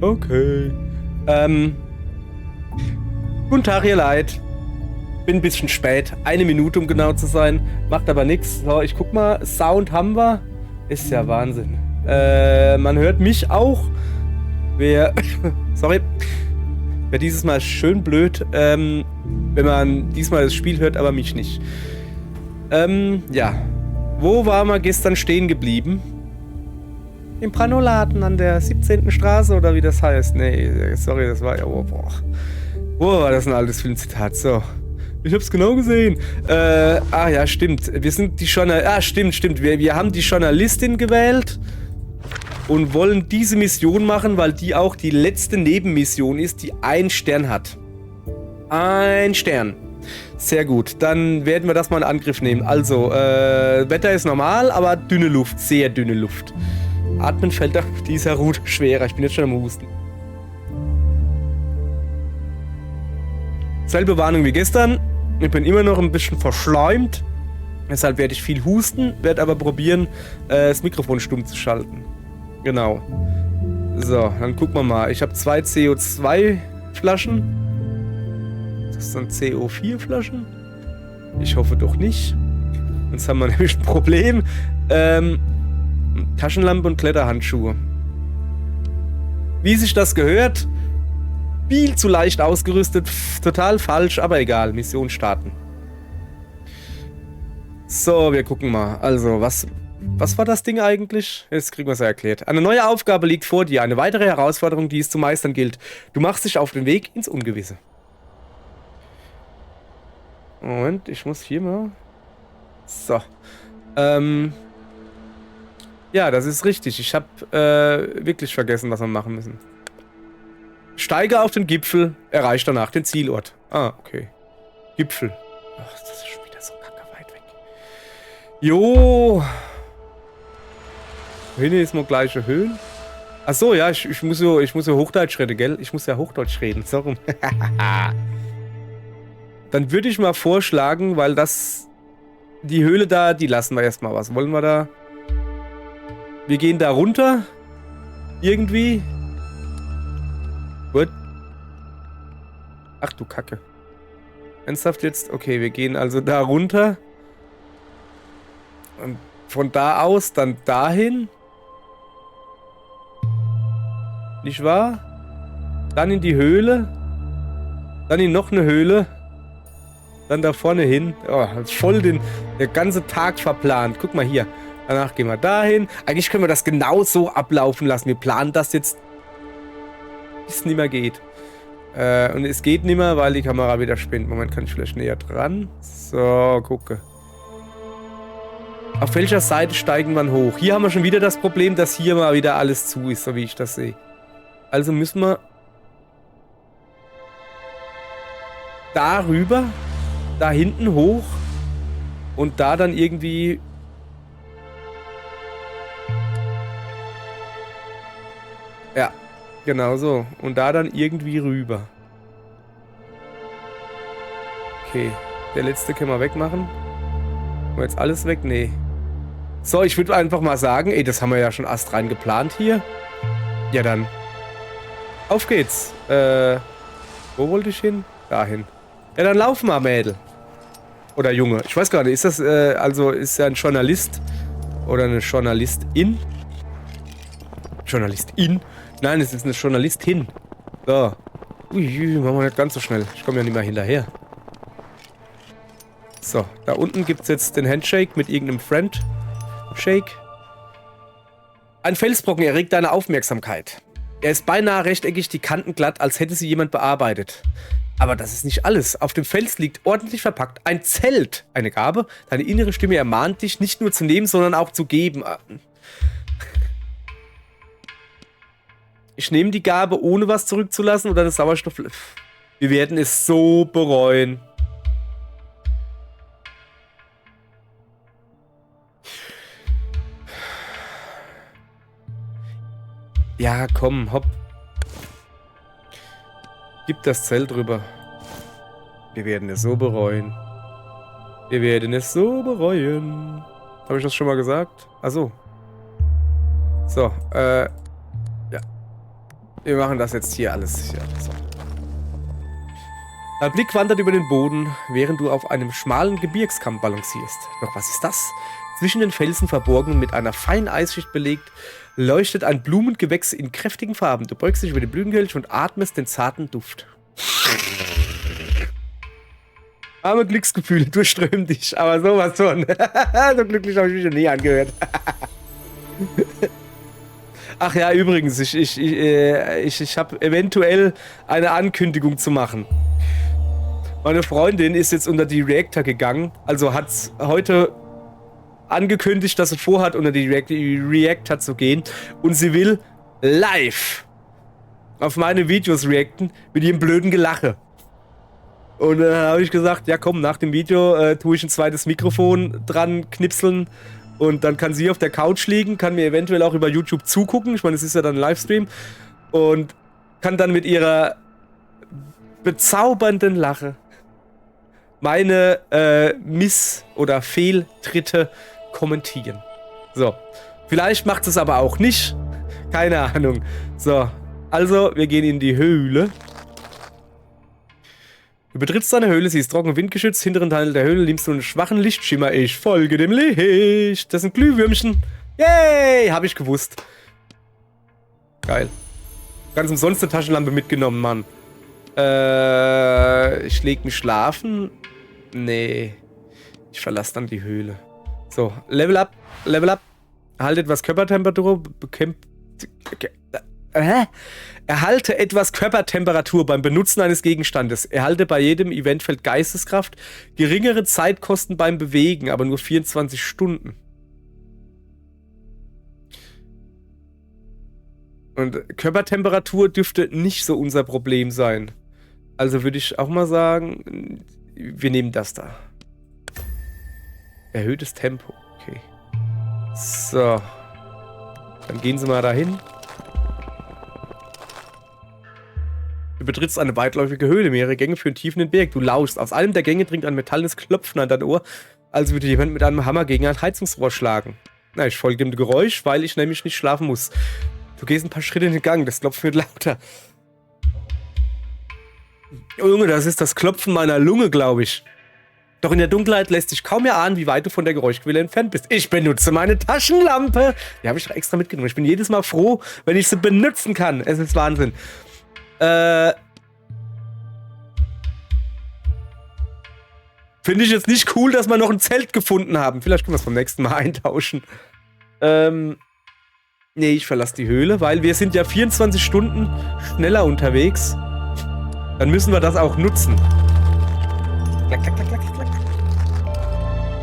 Okay. Guten Tag, ihr Leid. Bin ein bisschen spät. 1 Minute, um genau zu sein. Macht aber nichts. So, ich guck mal. Sound haben wir. Ist ja Wahnsinn. Man hört mich auch. Sorry. Wäre dieses Mal schön blöd, wenn man diesmal das Spiel hört, aber mich nicht. Ja. Wo waren wir gestern stehen geblieben? Im Pranoladen an der 17. Straße oder wie das heißt. Nee, sorry, das war ja... Oh, boah. Wo war das ein altes Filmzitat? So. Ich hab's genau gesehen. Ja, stimmt. Wir sind die stimmt. Wir haben die Journalistin gewählt und wollen diese Mission machen, weil die auch die letzte Nebenmission ist, die 1 Stern hat. 1 Stern. Sehr gut. Dann werden wir das mal in Angriff nehmen. Also, Wetter ist normal, aber dünne Luft. Sehr dünne Luft. Atmen fällt auf dieser Route schwerer. Ich bin jetzt schon am Husten. Selbe Warnung wie gestern. Ich bin immer noch ein bisschen verschleimt. Deshalb werde ich viel husten, werde aber probieren, das Mikrofon stumm zu schalten. Genau. So, dann gucken wir mal. Ich habe 2 CO2-Flaschen. Das sind CO4-Flaschen? Ich hoffe doch nicht. Sonst haben wir nämlich ein Problem. Taschenlampe und Kletterhandschuhe. Wie sich das gehört, viel zu leicht ausgerüstet, total falsch, aber egal, Mission starten. So, wir gucken mal. Also, was war das Ding eigentlich? Jetzt kriegen wir es ja erklärt. Eine neue Aufgabe liegt vor dir, eine weitere Herausforderung, die es zu meistern gilt. Du machst dich auf den Weg ins Ungewisse. Moment, ich muss hier mal... So. Ja, das ist richtig. Ich habe wirklich vergessen, was wir machen müssen. Steige auf den Gipfel, erreiche danach den Zielort. Ah, okay. Gipfel. Ach, das ist schon wieder so kacke weit weg. Jo. Hier ist mal gleiche Höhen. Ach so, ja, ich muss ja Hochdeutsch reden, gell? Ich muss ja Hochdeutsch reden, so rum. Dann würde ich mal vorschlagen, weil die Höhle da, die lassen wir erstmal. Was wollen wir da? Wir gehen da runter. Irgendwie. Gut. Ach du Kacke. Ernsthaft jetzt? Okay, wir gehen also da runter. Und von da aus dann dahin. Nicht wahr? Dann in die Höhle. Dann in noch eine Höhle. Dann da vorne hin. Oh, voll der ganze Tag verplant. Guck mal hier. Danach gehen wir dahin. Eigentlich können wir das genau so ablaufen lassen. Wir planen das jetzt, bis es nicht mehr geht. Und es geht nicht mehr, weil die Kamera wieder spinnt. Moment, kann ich vielleicht näher dran? So, gucke. Auf welcher Seite steigen wir hoch? Hier haben wir schon wieder das Problem, dass hier mal wieder alles zu ist, so wie ich das sehe. Also müssen wir darüber, da hinten hoch und da dann irgendwie... Ja, genau so. Und da dann irgendwie rüber. Okay, der letzte können wir wegmachen. Haben wir jetzt alles weg? Nee. So, ich würde einfach mal sagen, ey, das haben wir ja schon astrein geplant hier. Ja, dann. Auf geht's. Wo wollte ich hin? Dahin. Ja, dann laufen wir, Mädel. Oder Junge. Ich weiß gar nicht, ist das, also ist er ein Journalist? Oder eine Journalistin? Journalistin? Nein, es ist eine Journalistin. So. Ui, machen wir nicht ganz so schnell. Ich komme ja nicht mehr hinterher. So, da unten gibt es jetzt den Handshake mit irgendeinem Friend-Shake. Ein Felsbrocken erregt deine Aufmerksamkeit. Er ist beinahe rechteckig, die Kanten glatt, als hätte sie jemand bearbeitet. Aber das ist nicht alles. Auf dem Fels liegt ordentlich verpackt ein Zelt. Eine Gabe. Deine innere Stimme ermahnt dich, nicht nur zu nehmen, sondern auch zu geben. Ich nehme die Gabe, ohne was zurückzulassen oder das Sauerstoff... Wir werden es so bereuen. Ja, komm, hopp. Gib das Zelt rüber. Wir werden es so bereuen. Wir werden es so bereuen. Habe ich das schon mal gesagt? Ach so. So, ja. Wir machen das jetzt hier alles. Ja, so. Dein Blick wandert über den Boden, während du auf einem schmalen Gebirgskamm balancierst. Doch was ist das? Zwischen den Felsen verborgen und mit einer feinen Eisschicht belegt, leuchtet ein Blumengewächs in kräftigen Farben. Du beugst dich über den Blütenkelch und atmest den zarten Duft. Arme Glücksgefühle durchströmen dich, aber sowas von. So glücklich habe ich mich noch nie angehört. Ach ja, übrigens, ich habe eventuell eine Ankündigung zu machen. Meine Freundin ist jetzt unter die Reactor gegangen, also hat heute angekündigt, dass sie vorhat, unter die Reactor zu gehen und sie will live auf meine Videos reacten mit ihrem blöden Gelache. Und dann habe ich gesagt, ja komm, nach dem Video tue ich ein zweites Mikrofon dran knipseln und dann kann sie auf der Couch liegen, kann mir eventuell auch über YouTube zugucken, ich meine, es ist ja dann ein Livestream, und kann dann mit ihrer bezaubernden Lache meine Miss- oder Fehltritte kommentieren. So, vielleicht macht es aber auch nicht, keine Ahnung. So, also wir gehen in die Höhle. Du betrittst deine Höhle, sie ist trocken und windgeschützt. Hinteren Teil der Höhle nimmst du einen schwachen Lichtschimmer. Ich folge dem Licht. Das sind Glühwürmchen. Yay, hab ich gewusst. Geil. Ganz umsonst eine Taschenlampe mitgenommen, Mann. Ich leg mich schlafen. Nee. Ich verlasse dann die Höhle. So, Level up. Level up. Erhalte etwas Körpertemperatur. Erhalte etwas Körpertemperatur beim Benutzen eines Gegenstandes. Erhalte bei jedem Eventfeld Geisteskraft. Geringere Zeitkosten beim Bewegen, aber nur 24 Stunden. Und Körpertemperatur dürfte nicht so unser Problem sein. Also würde ich auch mal sagen, wir nehmen das da. Erhöhtes Tempo. Okay. So. Dann gehen Sie mal dahin. Du betrittst eine weitläufige Höhle. Mehrere Gänge führen tief in den Berg. Du lauschst. Aus einem der Gänge dringt ein metallenes Klopfen an dein Ohr, als würde jemand mit einem Hammer gegen ein Heizungsrohr schlagen. Na, ich folge dem Geräusch, weil ich nämlich nicht schlafen muss. Du gehst ein paar Schritte in den Gang. Das Klopfen wird lauter. Oh Junge, das ist das Klopfen meiner Lunge, glaube ich. Doch in der Dunkelheit lässt sich kaum erahnen, wie weit du von der Geräuschquelle entfernt bist. Ich benutze meine Taschenlampe. Die habe ich extra mitgenommen. Ich bin jedes Mal froh, wenn ich sie benutzen kann. Es ist Wahnsinn. Finde ich jetzt nicht cool, dass wir noch ein Zelt gefunden haben. Vielleicht können wir es beim nächsten Mal eintauschen. Nee, ich verlasse die Höhle, weil wir sind ja 24 Stunden schneller unterwegs. Dann müssen wir das auch nutzen. Klack, klack, klack, klack, klack.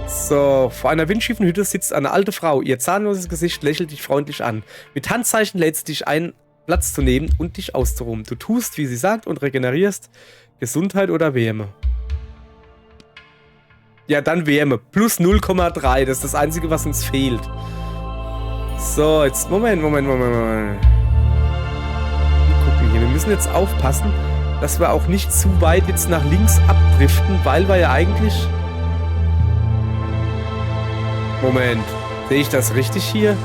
So, vor einer windschiefen Hütte sitzt eine alte Frau. Ihr zahnloses Gesicht lächelt dich freundlich an. Mit Handzeichen lädt sie dich ein, Platz zu nehmen und dich auszuruhen. Du tust, wie sie sagt, und regenerierst Gesundheit oder Wärme. Ja, dann Wärme. Plus 0,3. Das ist das Einzige, was uns fehlt. So, jetzt... Moment. Wir gucken hier. Wir müssen jetzt aufpassen, dass wir auch nicht zu weit jetzt nach links abdriften, weil wir ja eigentlich... Moment. Sehe ich das richtig hier?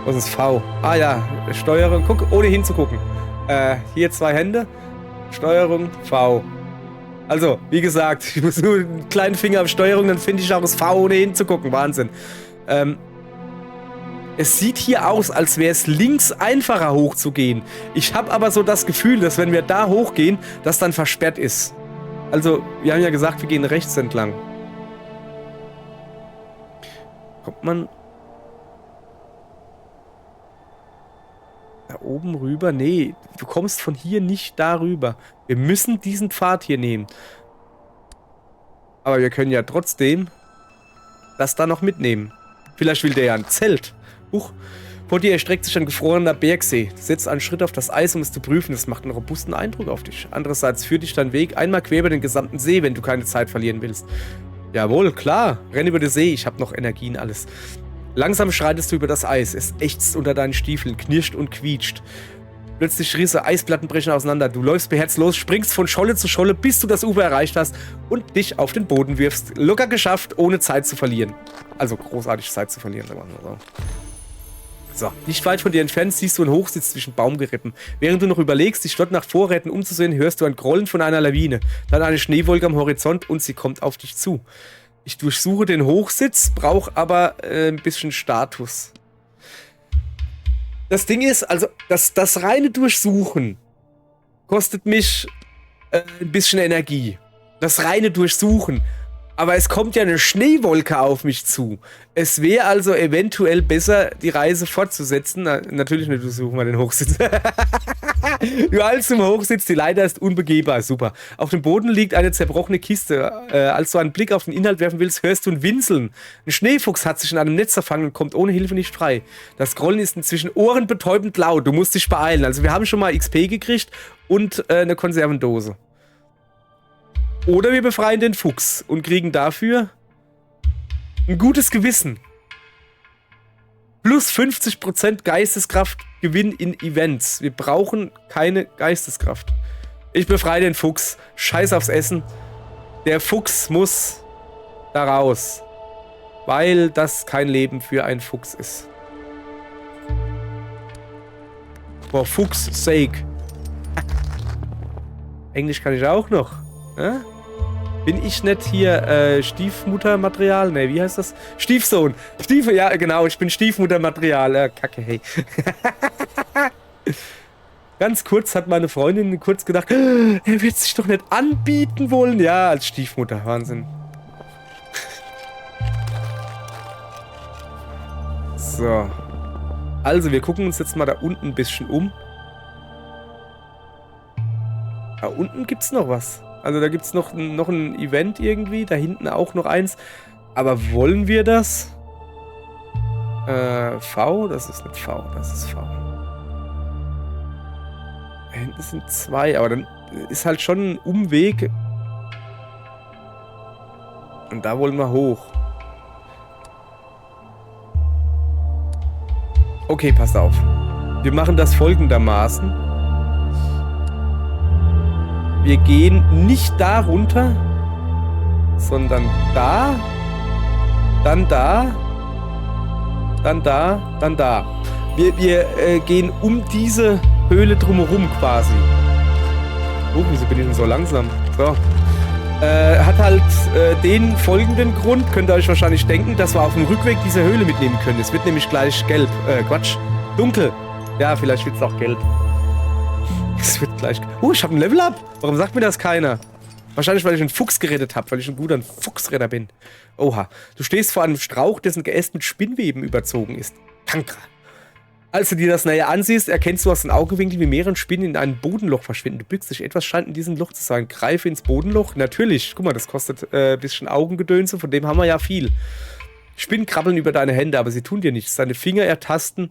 Was ist V? Ah ja, Steuerung. Guck, ohne hinzugucken. Hier 2 Hände. Steuerung V. Also, wie gesagt, ich muss nur einen kleinen Finger auf Steuerung, dann finde ich auch das V, ohne hinzugucken. Wahnsinn. Es sieht hier aus, als wäre es links einfacher hochzugehen. Ich habe aber so das Gefühl, dass wenn wir da hochgehen, das dann versperrt ist. Also, wir haben ja gesagt, wir gehen rechts entlang. Kommt man... Da oben rüber? Nee, du kommst von hier nicht darüber. Wir müssen diesen Pfad hier nehmen. Aber wir können ja trotzdem das da noch mitnehmen. Vielleicht will der ja ein Zelt. Huch. Vor dir erstreckt sich ein gefrorener Bergsee. Du setzt einen Schritt auf das Eis, um es zu prüfen. Das macht einen robusten Eindruck auf dich. Andererseits führt dich dein Weg einmal quer über den gesamten See, wenn du keine Zeit verlieren willst. Jawohl, klar. Renn über den See. Ich habe noch Energien, alles. Langsam schreitest du über das Eis. Es ächzt unter deinen Stiefeln, knirscht und quietscht. Plötzlich Risse, Eisplatten brechen auseinander. Du läufst beherzt los, springst von Scholle zu Scholle, bis du das Ufer erreicht hast und dich auf den Boden wirfst. Locker geschafft, ohne Zeit zu verlieren. Also großartig Zeit zu verlieren, sagen wir mal so. So, nicht weit von dir entfernt siehst du einen Hochsitz zwischen Baumgerippen. Während du noch überlegst, dich dort nach Vorräten umzusehen, hörst du ein Grollen von einer Lawine. Dann eine Schneewolke am Horizont und sie kommt auf dich zu. Ich durchsuche den Hochsitz, brauche aber ein bisschen Status. Das Ding ist, also das reine Durchsuchen kostet mich ein bisschen Energie. Das reine Durchsuchen. Aber es kommt ja eine Schneewolke auf mich zu. Es wäre also eventuell besser, die Reise fortzusetzen. Natürlich nicht, durchsuchen wir den Hochsitz. Du eilst zum Hochsitz, die Leiter ist unbegehbar. Super. Auf dem Boden liegt eine zerbrochene Kiste. Als du einen Blick auf den Inhalt werfen willst, hörst du ein Winseln. Ein Schneefuchs hat sich in einem Netz verfangen und kommt ohne Hilfe nicht frei. Das Grollen ist inzwischen ohrenbetäubend laut. Du musst dich beeilen. Also wir haben schon mal XP gekriegt und eine Konservendose. Oder wir befreien den Fuchs und kriegen dafür ein gutes Gewissen. Plus 50% Geisteskraft Gewinn in Events. Wir brauchen keine Geisteskraft. Ich befreie den Fuchs. Scheiß aufs Essen. Der Fuchs muss da raus. Weil das kein Leben für einen Fuchs ist. For Fuchs sake. Englisch kann ich auch noch. Bin ich nicht hier Stiefmuttermaterial? Ne, wie heißt das? Stiefsohn. Ja, genau, ich bin Stiefmuttermaterial. Kacke, hey. Ganz kurz hat meine Freundin kurz gedacht, er wird sich doch nicht anbieten wollen. Ja, als Stiefmutter. Wahnsinn. So. Also, wir gucken uns jetzt mal da unten ein bisschen um. Da unten gibt's noch was. Also da gibt es noch ein Event irgendwie, da hinten auch noch eins. Aber wollen wir das? V? Das ist nicht V, das ist V. Da hinten sind zwei, aber dann ist halt schon ein Umweg. Und da wollen wir hoch. Okay, passt auf. Wir machen das folgendermaßen. Wir gehen nicht da runter, sondern da, dann da, dann da, dann da. Wir gehen um diese Höhle drumherum quasi. Oh, wieso bin ich denn so langsam? So. Hat halt den folgenden Grund, könnt ihr euch wahrscheinlich denken, dass wir auf dem Rückweg diese Höhle mitnehmen können. Es wird nämlich gleich gelb. Quatsch. Dunkel. Ja, vielleicht wird es auch gelb. Es wird gleich... ich habe ein Level-Up. Warum sagt mir das keiner? Wahrscheinlich, weil ich einen Fuchs gerettet habe, weil ich ein guter Fuchsretter bin. Oha. Du stehst vor einem Strauch, dessen Geäst mit Spinnweben überzogen ist. Kankra. Als du dir das näher ansiehst, erkennst du aus den Augenwinkeln, wie mehrere Spinnen in einem Bodenloch verschwinden. Du bückst dich. Etwas scheint in diesem Loch zu sein. Greife ins Bodenloch. Natürlich. Guck mal, das kostet ein bisschen Augengedönse. Von dem haben wir ja viel. Spinnen krabbeln über deine Hände, aber sie tun dir nichts. Deine Finger ertasten...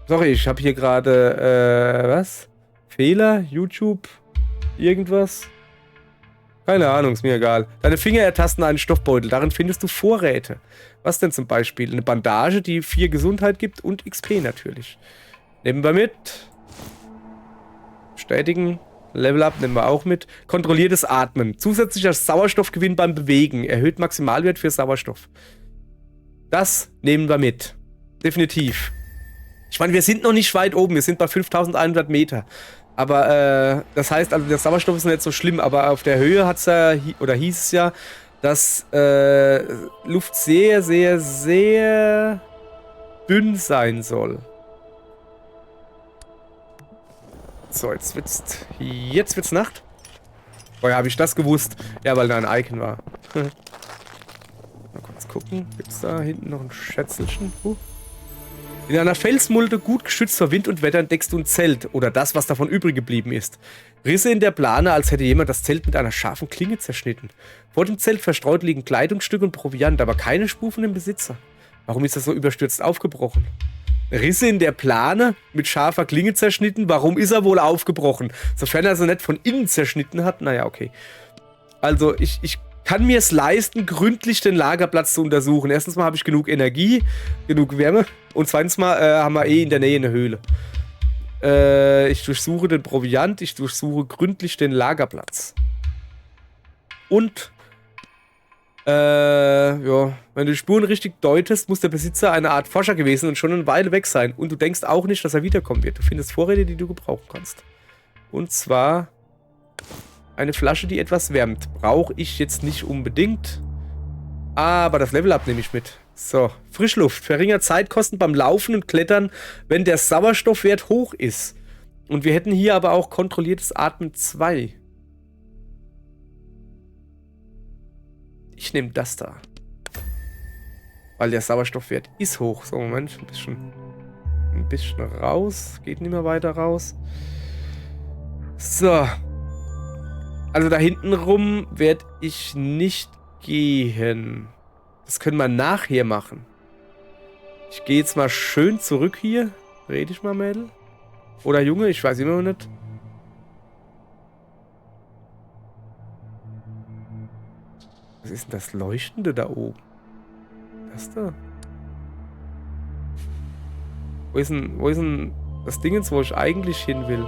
Sorry, ich habe hier gerade, was? Fehler? YouTube? Irgendwas? Keine Ahnung, ist mir egal. Deine Finger ertasten einen Stoffbeutel. Darin findest du Vorräte. Was denn zum Beispiel? Eine Bandage, die 4 Gesundheit gibt und XP natürlich. Nehmen wir mit. Bestätigen. Level Up nehmen wir auch mit. Kontrolliertes Atmen. Zusätzlicher Sauerstoffgewinn beim Bewegen. Erhöht Maximalwert für Sauerstoff. Das nehmen wir mit. Definitiv. Ich meine, wir sind noch nicht weit oben, wir sind bei 5100 Meter. Aber, das heißt, also der Sauerstoff ist nicht so schlimm, aber auf der Höhe hat's ja, oder hieß es ja, dass Luft sehr, sehr, sehr dünn sein soll. So, jetzt wird's Nacht. Woher habe ich das gewusst? Ja, weil da ein Icon war. Mal kurz gucken, gibt's da hinten noch ein Schätzelchen? In einer Felsmulde, gut geschützt vor Wind und Wetter, entdeckst du ein Zelt oder das, was davon übrig geblieben ist. Risse in der Plane, als hätte jemand das Zelt mit einer scharfen Klinge zerschnitten. Vor dem Zelt verstreut liegen Kleidungsstücke und Proviant, aber keine Spur von dem Besitzer. Warum ist das so überstürzt aufgebrochen? Risse in der Plane, mit scharfer Klinge zerschnitten, warum ist er wohl aufgebrochen? Sofern er sie nicht von innen zerschnitten hat, naja, okay. Also, ich kann mir es leisten, gründlich den Lagerplatz zu untersuchen. Erstens mal habe ich genug Energie, genug Wärme. Und zweitens mal haben wir in der Nähe eine Höhle. Ich durchsuche den Proviant, ich durchsuche gründlich den Lagerplatz. Und, ja, wenn du die Spuren richtig deutest, muss der Besitzer eine Art Forscher gewesen und schon eine Weile weg sein. Und du denkst auch nicht, dass er wiederkommen wird. Du findest Vorräte, die du gebrauchen kannst. Und zwar eine Flasche, die etwas wärmt. Brauche ich jetzt nicht unbedingt. Aber das Level-Up nehme ich mit. So, Frischluft. Verringert Zeitkosten beim Laufen und Klettern, wenn der Sauerstoffwert hoch ist. Und wir hätten hier aber auch kontrolliertes Atmen 2. Ich nehme das da. Weil der Sauerstoffwert ist hoch. So, Moment, ein bisschen raus. Geht nicht mehr weiter raus. So. Also da hinten rum werde ich nicht gehen. Das können wir nachher machen. Ich gehe jetzt mal schön zurück hier. Rede ich mal, Mädel? Oder Junge, ich weiß immer noch nicht. Was ist denn das Leuchtende da oben? Das da? Wo ist denn das Dingens, wo ich eigentlich hin will?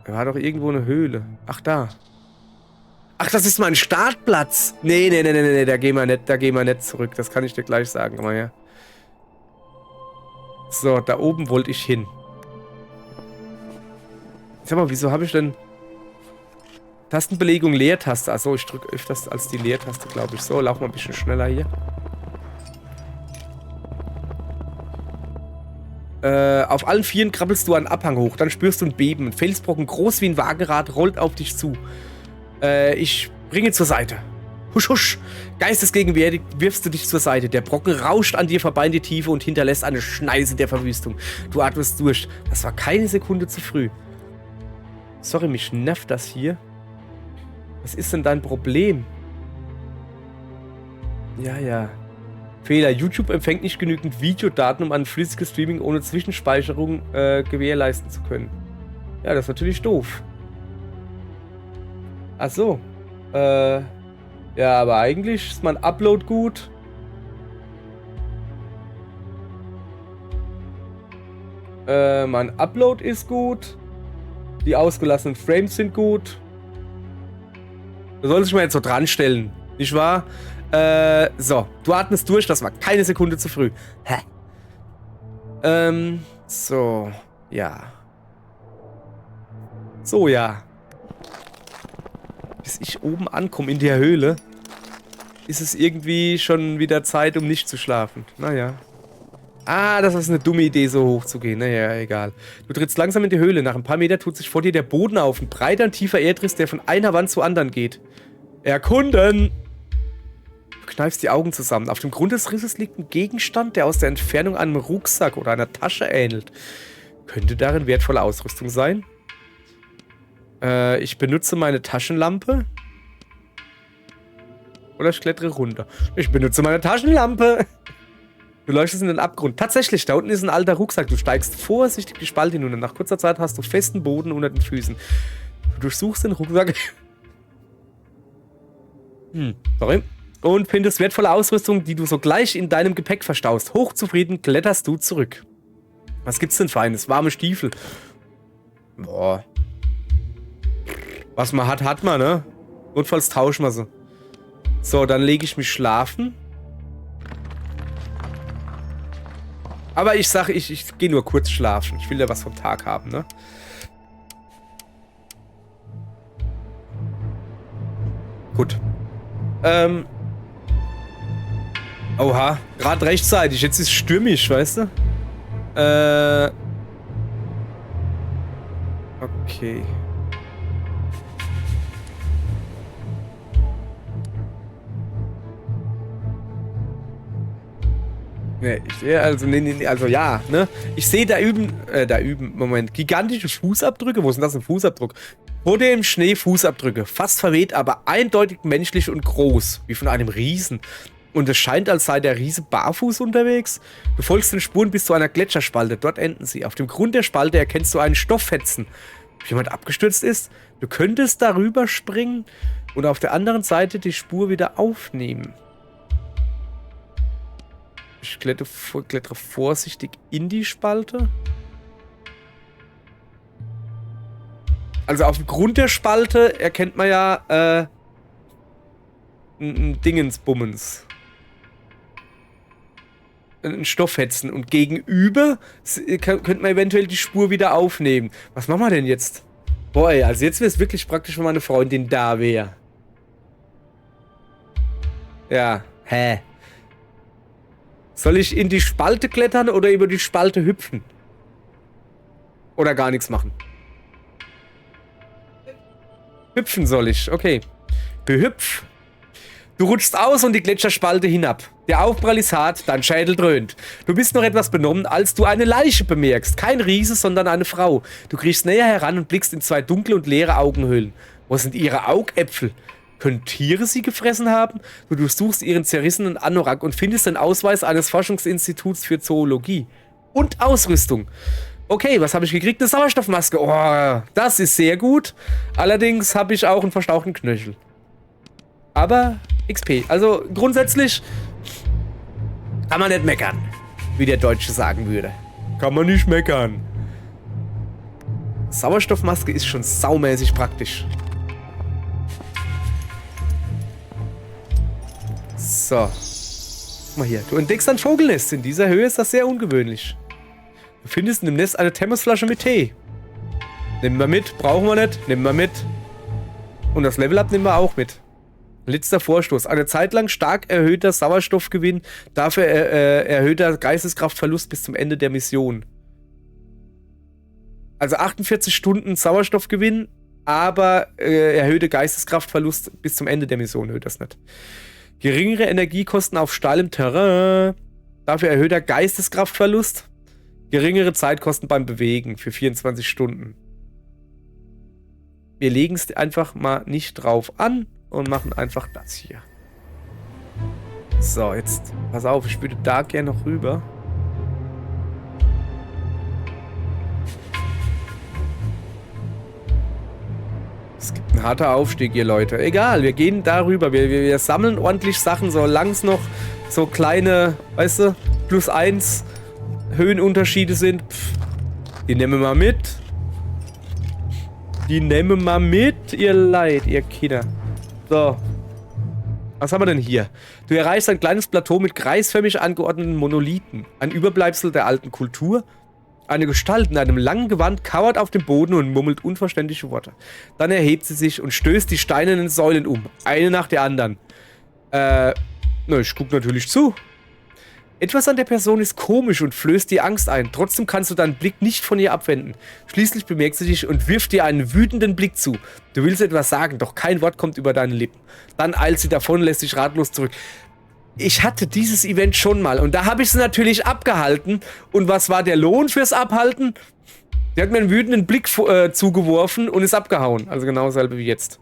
Da war doch irgendwo eine Höhle. Ach, da. Ach, das ist mein Startplatz. Nee, da gehen wir nicht zurück. Das kann ich dir gleich sagen. Komm mal her. So, da oben wollte ich hin. Sag mal, wieso habe ich denn... Tastenbelegung, Leertaste. Achso, ich drücke öfters als die Leertaste, glaube ich. So, lauf mal ein bisschen schneller hier. Auf allen Vieren krabbelst du einen Abhang hoch. Dann spürst du ein Beben. Ein Felsbrocken, groß wie ein Wagenrad, rollt auf dich zu. Ich springe zur Seite. Husch, husch. Geistesgegenwärtig wirfst du dich zur Seite. Der Brocken rauscht an dir vorbei in die Tiefe und hinterlässt eine Schneise der Verwüstung. Du atmest durch. Das war keine Sekunde zu früh. Sorry, mich nervt das hier. Was ist denn dein Problem? Ja. Fehler. YouTube empfängt nicht genügend Videodaten, um ein flüssiges Streaming ohne Zwischenspeicherung gewährleisten zu können. Ja, das ist natürlich doof. Ach so. Ja, aber eigentlich ist mein Upload gut. Mein Upload ist gut. Die ausgelassenen Frames sind gut. Da soll sich mal jetzt so dran stellen. Nicht wahr? So. Du atmest durch. Das war keine Sekunde zu früh. Hä? So. Ja. So, ja. Bis ich oben ankomme in der Höhle, ist es irgendwie schon wieder Zeit, um nicht zu schlafen. Naja. Ah, das ist eine dumme Idee, so hoch zu gehen. Naja, egal. Du trittst langsam in die Höhle. Nach ein paar Metern tut sich vor dir der Boden auf. Ein breiter und tiefer Erdriss, der von einer Wand zur anderen geht. Erkunden! Du kneifst die Augen zusammen. Auf dem Grund des Risses liegt ein Gegenstand, der aus der Entfernung einem Rucksack oder einer Tasche ähnelt. Könnte darin wertvolle Ausrüstung sein? Ich benutze meine Taschenlampe. Oder ich klettere runter. Ich benutze meine Taschenlampe. Du leuchtest in den Abgrund. Tatsächlich, da unten ist ein alter Rucksack. Du steigst vorsichtig die Spalte hinunter. Nach kurzer Zeit hast du festen Boden unter den Füßen. Du durchsuchst den Rucksack. Sorry. Und findest wertvolle Ausrüstung, die du sogleich in deinem Gepäck verstaust. Hochzufrieden kletterst du zurück. Was gibt's denn Feines? Warme Stiefel. Boah. Was man hat, hat man, ne? Notfalls tauschen wir sie. So, dann lege ich mich schlafen. Aber ich sage, ich gehe nur kurz schlafen. Ich will ja was vom Tag haben, ne? Gut. Oha, gerade rechtzeitig. Jetzt ist es stürmisch, weißt du? Okay. Also ja, ne? Ich sehe da üben, Moment, gigantische Fußabdrücke. Wo sind das, ein Fußabdruck? Vor dem Schnee Fußabdrücke, fast verweht, aber eindeutig menschlich und groß, wie von einem Riesen. Und es scheint, als sei der Riese barfuß unterwegs. Du folgst den Spuren bis zu einer Gletscherspalte, dort enden sie. Auf dem Grund der Spalte erkennst du einen Stofffetzen. Ob jemand abgestürzt ist? Du könntest darüber springen und auf der anderen Seite die Spur wieder aufnehmen. Ich klettere vorsichtig in die Spalte. Also auf dem Grund der Spalte erkennt man ja, ein Dingensbummens. Ein Stoffhetzen. Und gegenüber könnte man eventuell die Spur wieder aufnehmen. Was machen wir denn jetzt? Boah, ey, also jetzt wäre es wirklich praktisch, wenn meine Freundin da wäre. Ja, hä? Soll ich in die Spalte klettern oder über die Spalte hüpfen? Oder gar nichts machen? Hüpfen soll ich, okay. Hüpf. Du rutschst aus und die Gletscherspalte hinab. Der Aufprall ist hart, dein Schädel dröhnt. Du bist noch etwas benommen, als du eine Leiche bemerkst. Kein Riese, sondern eine Frau. Du kriechst näher heran und blickst in 2 dunkle und leere Augenhöhlen. Wo sind ihre Augäpfel? Können Tiere sie gefressen haben? Du durchsuchst ihren zerrissenen Anorak und findest den Ausweis eines Forschungsinstituts für Zoologie. Und Ausrüstung. Okay, was habe ich gekriegt? Eine Sauerstoffmaske. Oh, das ist sehr gut. Allerdings habe ich auch einen verstauchten Knöchel. Aber XP. Also grundsätzlich kann man nicht meckern, wie der Deutsche sagen würde. Kann man nicht meckern. Sauerstoffmaske ist schon saumäßig praktisch. So. Guck mal hier. Du entdeckst ein Vogelnest. In dieser Höhe ist das sehr ungewöhnlich. Du findest in dem Nest eine Thermosflasche mit Tee. Nehmen wir mit. Brauchen wir nicht. Nehmen wir mit. Und das Level-Up nehmen wir auch mit. Letzter Vorstoß. Eine Zeit lang stark erhöhter Sauerstoffgewinn, dafür erhöhter Geisteskraftverlust bis zum Ende der Mission. Also 48 Stunden Sauerstoffgewinn, aber erhöhte Geisteskraftverlust bis zum Ende der Mission erhöht das nicht. Geringere Energiekosten auf steilem Terrain, dafür erhöhter Geisteskraftverlust, geringere Zeitkosten beim Bewegen für 24 Stunden. Wir legen es einfach mal nicht drauf an. Und machen einfach das hier. So, jetzt, pass auf, ich würde da gerne noch rüber. Es gibt einen harten Aufstieg hier, Leute. Egal, wir gehen da rüber. Wir sammeln ordentlich Sachen, solange es noch so kleine, weißt du, +1 Höhenunterschiede sind. Pff, die nehmen wir mal mit. Die nehmen wir mal mit, ihr Leid, ihr Kinder. So. Was haben wir denn hier? Du erreichst ein kleines Plateau mit kreisförmig angeordneten Monolithen. Ein Überbleibsel der alten Kultur. Eine Gestalt in einem langen Gewand kauert auf dem Boden und murmelt unverständliche Worte. Dann erhebt sie sich und stößt die steinernen Säulen um. Eine nach der anderen. Ich guck natürlich zu. Etwas an der Person ist komisch und flößt dir Angst ein. Trotzdem kannst du deinen Blick nicht von ihr abwenden. Schließlich bemerkt sie dich und wirft dir einen wütenden Blick zu. Du willst etwas sagen, doch kein Wort kommt über deine Lippen. Dann eilt sie davon und lässt dich ratlos zurück. Ich hatte dieses Event schon mal und da habe ich sie natürlich abgehalten. Und was war der Lohn fürs Abhalten? Sie hat mir einen wütenden Blick zugeworfen und ist abgehauen. Also genau dasselbe wie jetzt.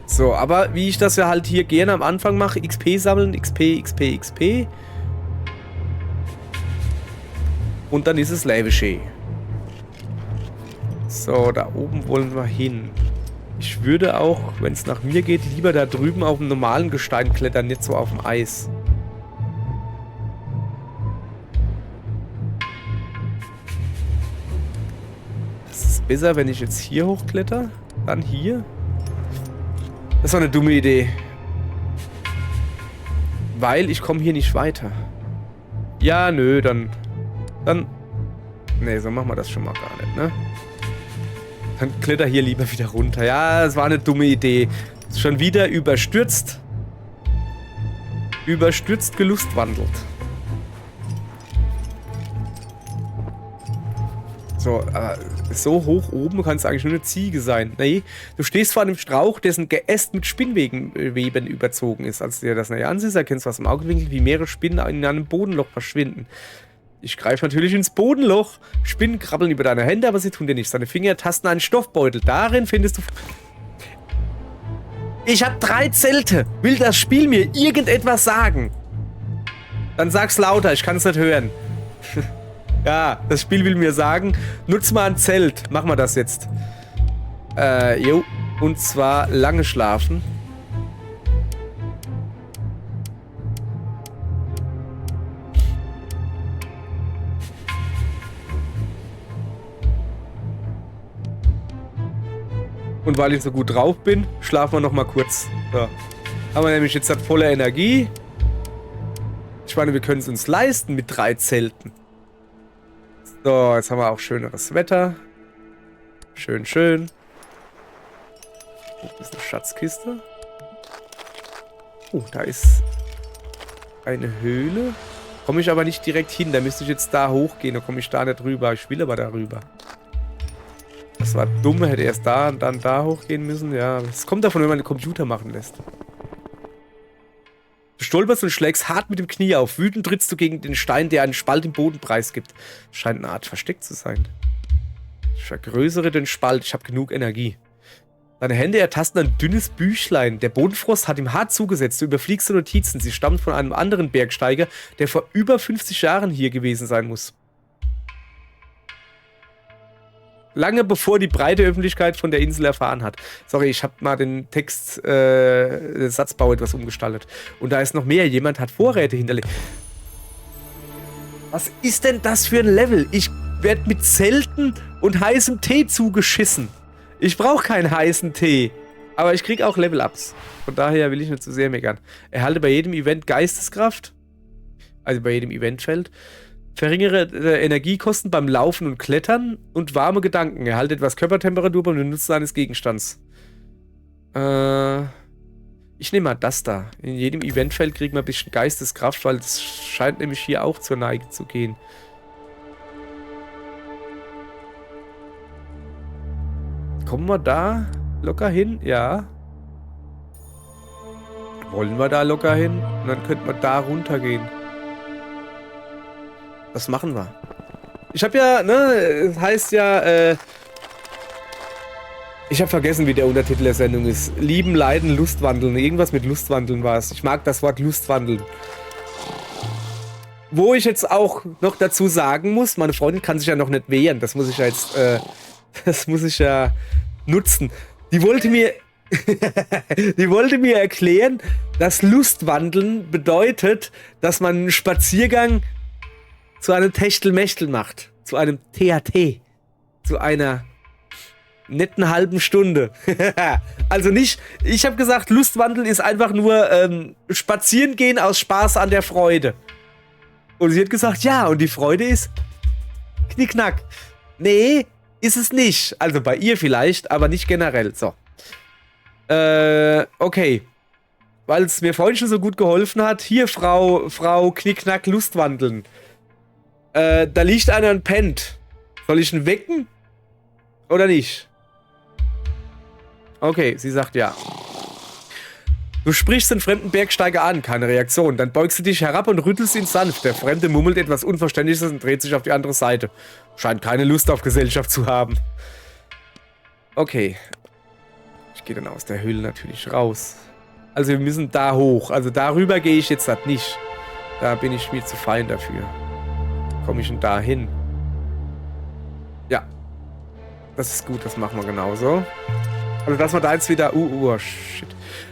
So, aber wie ich das ja halt hier gerne am Anfang mache, XP sammeln, XP. Und dann ist es Leveschee. So, da oben wollen wir hin. Ich würde auch, wenn es nach mir geht, lieber da drüben auf dem normalen Gestein klettern, nicht so auf dem Eis. Es ist besser, wenn ich jetzt hier hochkletter, dann hier. Das ist doch eine dumme Idee. Weil ich komme hier nicht weiter. Ja, nö, dann... Ne, so machen wir das schon mal gar nicht, ne? Dann kletter hier lieber wieder runter. Ja, das war eine dumme Idee. Schon wieder überstürzt. Überstürzt gelustwandelt. So, so hoch oben kann es eigentlich nur eine Ziege sein. Nee, du stehst vor einem Strauch, dessen Geäst mit Spinnweben überzogen ist. Als du dir das näher ansiehst, erkennst du aus dem Augenwinkel, wie mehrere Spinnen in einem Bodenloch verschwinden. Ich greife natürlich ins Bodenloch. Spinnen krabbeln über deine Hände, aber sie tun dir nichts. Deine Finger tasten einen Stoffbeutel. Darin findest du... Ich habe 3 Zelte. Will das Spiel mir irgendetwas sagen? Dann sag's lauter, ich kann es nicht hören. Ja, das Spiel will mir sagen, nutz mal ein Zelt. Machen wir das jetzt. Jo. Und zwar lange schlafen. Und weil ich so gut drauf bin, schlafen wir noch mal kurz. So. Haben wir nämlich jetzt volle Energie. Ich meine, wir können es uns leisten mit 3 Zelten. So, jetzt haben wir auch schöneres Wetter. Schön, schön. Das ist eine Schatzkiste. Oh, da ist eine Höhle. Komme ich aber nicht direkt hin. Da müsste ich jetzt da hochgehen. Da komme ich da nicht rüber. Ich will aber da rüber. Das war dumm. Hätte erst da und dann da hochgehen müssen. Ja, es kommt davon, wenn man den Computer machen lässt. Du stolperst und schlägst hart mit dem Knie auf. Wütend trittst du gegen den Stein, der einen Spalt im Boden preisgibt. Scheint eine Art Versteck zu sein. Ich vergrößere den Spalt. Ich habe genug Energie. Deine Hände ertasten ein dünnes Büchlein. Der Bodenfrost hat ihm hart zugesetzt. Du überfliegst die Notizen. Sie stammen von einem anderen Bergsteiger, der vor über 50 Jahren hier gewesen sein muss. Lange bevor die breite Öffentlichkeit von der Insel erfahren hat. Sorry, ich habe mal den Text, den Satzbau etwas umgestaltet. Und da ist noch mehr. Jemand hat Vorräte hinterlegt. Was ist denn das für ein Level? Ich werde mit Zelten und heißem Tee zugeschissen. Ich brauche keinen heißen Tee. Aber ich kriege auch Level-Ups. Von daher will ich nicht zu sehr meckern. Erhalte bei jedem Event Geisteskraft. Also bei jedem Eventfeld. Verringere Energiekosten beim Laufen und Klettern. Und warme Gedanken. Erhalte etwas Körpertemperatur beim Benutzen eines Gegenstands. Ich nehme mal das da. In jedem Eventfeld kriegt man ein bisschen Geisteskraft, weil es scheint nämlich hier auch zur Neige zu gehen. Kommen wir da locker hin? Ja. Wollen wir da locker hin? Und dann könnten wir da runtergehen. Was machen wir? Ich habe ja, ne, es heißt ja, ich habe vergessen, wie der Untertitel der Sendung ist. Lieben, Leiden, Lustwandeln. Irgendwas mit Lustwandeln war es. Ich mag das Wort Lustwandeln. Wo ich jetzt auch noch dazu sagen muss, meine Freundin kann sich ja noch nicht wehren. Das muss ich ja jetzt, das muss ich ja nutzen. Die wollte mir erklären, dass Lustwandeln bedeutet, dass man einen Spaziergang zu einem Techtelmechtel macht. Zu einem THT. Zu einer netten halben Stunde. Also nicht, ich habe gesagt, Lustwandeln ist einfach nur spazieren gehen aus Spaß an der Freude. Und sie hat gesagt, ja, und die Freude ist Knickknack. Nee, ist es nicht. Also bei ihr vielleicht, aber nicht generell. So. Okay. Weil es mir vorhin schon so gut geholfen hat. Hier, Frau Knickknack Lustwandeln. Da liegt einer und pennt. Soll ich ihn wecken? Oder nicht? Okay, sie sagt ja. Du sprichst den fremden Bergsteiger an, keine Reaktion. Dann beugst du dich herab und rüttelst ihn sanft. Der Fremde mummelt etwas Unverständliches und dreht sich auf die andere Seite. Scheint keine Lust auf Gesellschaft zu haben. Okay. Ich gehe dann aus der Höhle natürlich raus. Also wir müssen da hoch. Also darüber gehe ich jetzt halt nicht. Da bin ich mir zu fein dafür. Komme ich denn da hin? Ja. Das ist gut, das machen wir genauso. Also dass wir da jetzt wieder... Oh, shit.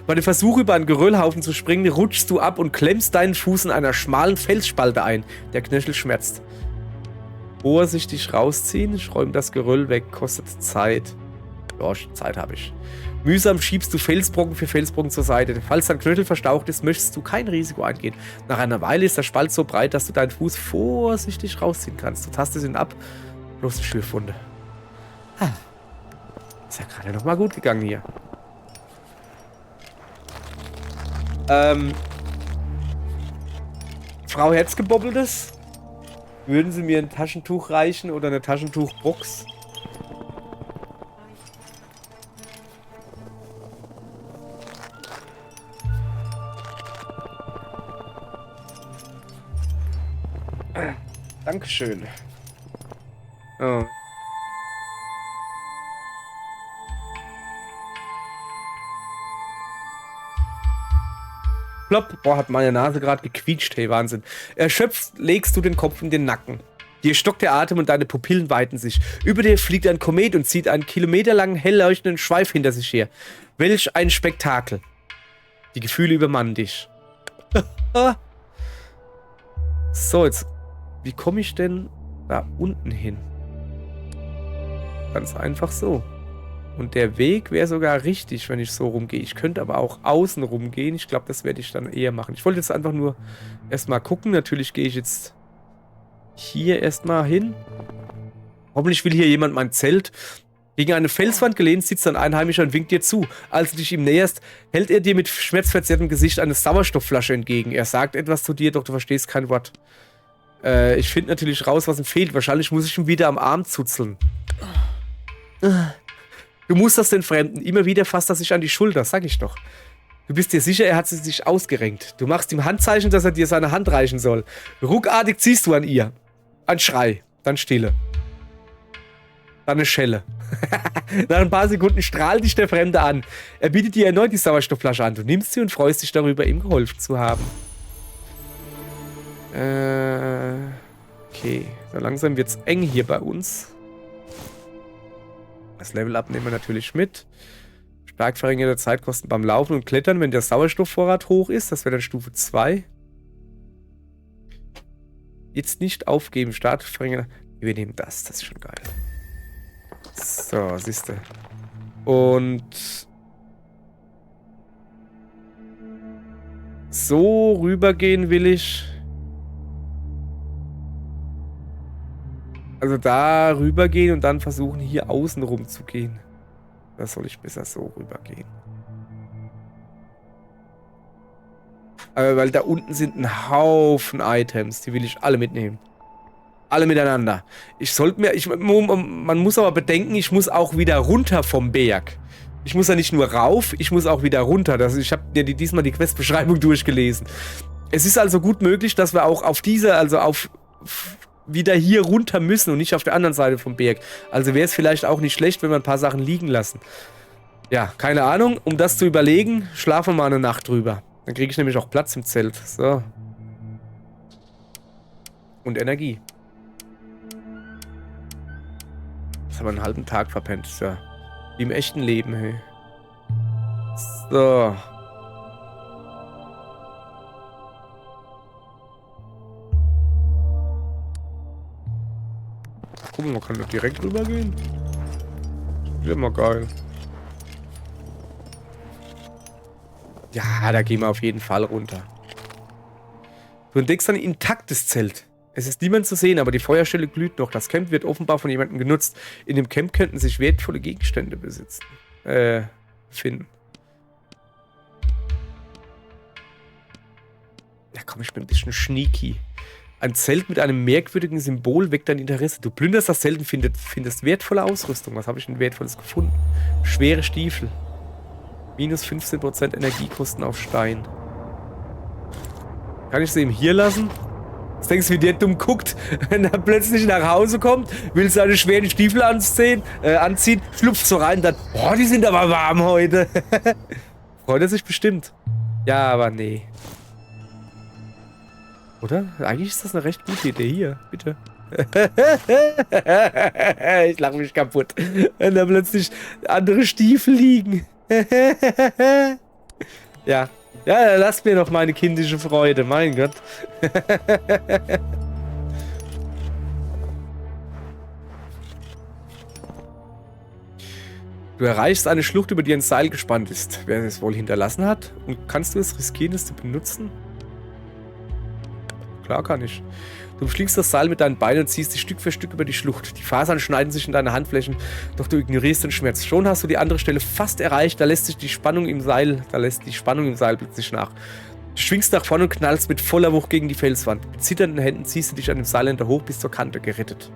Bei dem Versuch, über einen Geröllhaufen zu springen, rutschst du ab und klemmst deinen Fuß in einer schmalen Felsspalte ein. Der Knöchel schmerzt. Vorsichtig rausziehen, ich räume das Geröll weg, kostet Zeit. Ja, Zeit habe ich. Mühsam schiebst du Felsbrocken für Felsbrocken zur Seite. Falls dein Knöchel verstaucht ist, möchtest du kein Risiko eingehen. Nach einer Weile ist der Spalt so breit, dass du deinen Fuß vorsichtig rausziehen kannst. Du tastest ihn ab. Bloß die Schürfwunde. Ist ja gerade noch mal gut gegangen hier. Frau Herzgebobbeltes? Würden Sie mir ein Taschentuch reichen oder eine Taschentuchbox? Dankeschön. Oh. Plopp. Boah, hat meine Nase gerade gequietscht. Hey, Wahnsinn. Erschöpft legst du den Kopf in den Nacken. Dir stockt der Atem und deine Pupillen weiten sich. Über dir fliegt ein Komet und zieht einen kilometerlangen, hell leuchtenden Schweif hinter sich her. Welch ein Spektakel. Die Gefühle übermannen dich. So, jetzt... Wie komme ich denn da unten hin? Ganz einfach so. Und der Weg wäre sogar richtig, wenn ich so rumgehe. Ich könnte aber auch außen rumgehen. Ich glaube, das werde ich dann eher machen. Ich wollte jetzt einfach nur erstmal gucken. Natürlich gehe ich jetzt hier erstmal hin. Hoffentlich will hier jemand mein Zelt. Gegen eine Felswand gelehnt sitzt ein Einheimischer und winkt dir zu. Als du dich ihm näherst, hält er dir mit schmerzverzerrtem Gesicht eine Sauerstoffflasche entgegen. Er sagt etwas zu dir, doch du verstehst kein Wort. Ich finde natürlich raus, was ihm fehlt. Wahrscheinlich muss ich ihn wieder am Arm zuzeln. Du musterst den Fremden. Immer wieder fasst er sich an die Schulter, sag ich doch. Du bist dir sicher, er hat sie sich ausgerenkt. Du machst ihm Handzeichen, dass er dir seine Hand reichen soll. Ruckartig ziehst du an ihr. Ein Schrei, dann Stille. Dann eine Schelle. Nach ein paar Sekunden strahlt dich der Fremde an. Er bietet dir erneut die Sauerstoffflasche an. Du nimmst sie und freust dich darüber, ihm geholfen zu haben. Okay. So langsam wird's eng hier bei uns. Das Level-Up nehmen wir natürlich mit. Stark verringerte Zeitkosten beim Laufen und Klettern, wenn der Sauerstoffvorrat hoch ist. Das wäre dann Stufe 2. Jetzt nicht aufgeben. Start verringert. Wir nehmen das. Das ist schon geil. So, siehst du. Und so rübergehen will ich. Also da rübergehen und dann versuchen, hier außen rum zu gehen. Da soll ich besser so rübergehen. Aber weil da unten sind ein Haufen Items, die will ich alle mitnehmen. Alle miteinander. Man muss aber bedenken, ich muss auch wieder runter vom Berg. Ich muss ja nicht nur rauf, ich muss auch wieder runter. Ich habe dir diesmal die Questbeschreibung durchgelesen. Es ist also gut möglich, dass wir auch auf diese, also auf wieder hier runter müssen und nicht auf der anderen Seite vom Berg. Also wäre es vielleicht auch nicht schlecht, wenn wir ein paar Sachen liegen lassen. Ja, keine Ahnung. Um das zu überlegen, schlafen wir mal eine Nacht drüber. Dann kriege ich nämlich auch Platz im Zelt. So. Und Energie. Das haben wir einen halben Tag verpennt. Ja. Wie im echten Leben, hey. So. Guck mal, man kann doch direkt rübergehen. Das ist immer geil. Ja, da gehen wir auf jeden Fall runter. Du entdeckst ein intaktes Zelt. Es ist niemand zu sehen, aber die Feuerstelle glüht noch. Das Camp wird offenbar von jemandem genutzt. In dem Camp könnten sich wertvolle Gegenstände finden. Ja komm, ich bin ein bisschen sneaky. Ein Zelt mit einem merkwürdigen Symbol weckt dein Interesse. Du plünderst das Zelt und findest wertvolle Ausrüstung. Was habe ich denn Wertvolles gefunden? Schwere Stiefel. Minus 15% Energiekosten auf Stein. Kann ich sie ihm hier lassen? Was denkst du, wie der dumm guckt, wenn er plötzlich nach Hause kommt, will seine schweren Stiefel anziehen, schlupft so rein, dann, boah, die sind aber warm heute. Freut er sich bestimmt. Ja, aber nee. Oder? Eigentlich ist das eine recht gute Idee. Hier, bitte. Ich lache mich kaputt, wenn da plötzlich andere Stiefel liegen. Ja. Ja, lass mir doch meine kindische Freude, mein Gott. Du erreichst eine Schlucht, über die ein Seil gespannt ist. Wer es wohl hinterlassen hat? Und kannst du es riskieren, es zu benutzen? Klar kann ich. Du umschlingst das Seil mit deinen Beinen und ziehst dich Stück für Stück über die Schlucht. Die Fasern schneiden sich in deine Handflächen, doch du ignorierst den Schmerz. Schon hast du die andere Stelle fast erreicht, da lässt die Spannung im Seil plötzlich nach. Du schwingst nach vorne und knallst mit voller Wucht gegen die Felswand. Mit zitternden Händen ziehst du dich an dem Seilender hoch bis zur Kante, gerettet.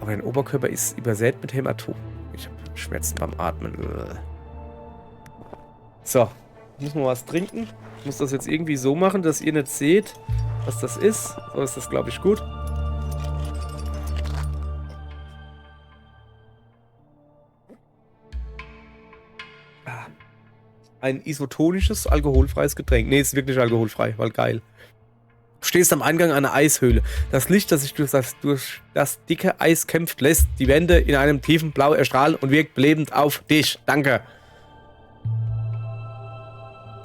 Aber dein Oberkörper ist übersät mit Hämatomen. Ich habe Schmerzen beim Atmen. So, muss man was trinken. Ich muss das jetzt irgendwie so machen, dass ihr nicht seht, was das ist. So ist das, glaube ich, gut. Ein isotonisches, alkoholfreies Getränk. Nee, ist wirklich alkoholfrei, weil geil. Du stehst am Eingang einer Eishöhle. Das Licht, das sich durch das dicke Eis kämpft, lässt die Wände in einem tiefen Blau erstrahlen und wirkt belebend auf dich. Danke.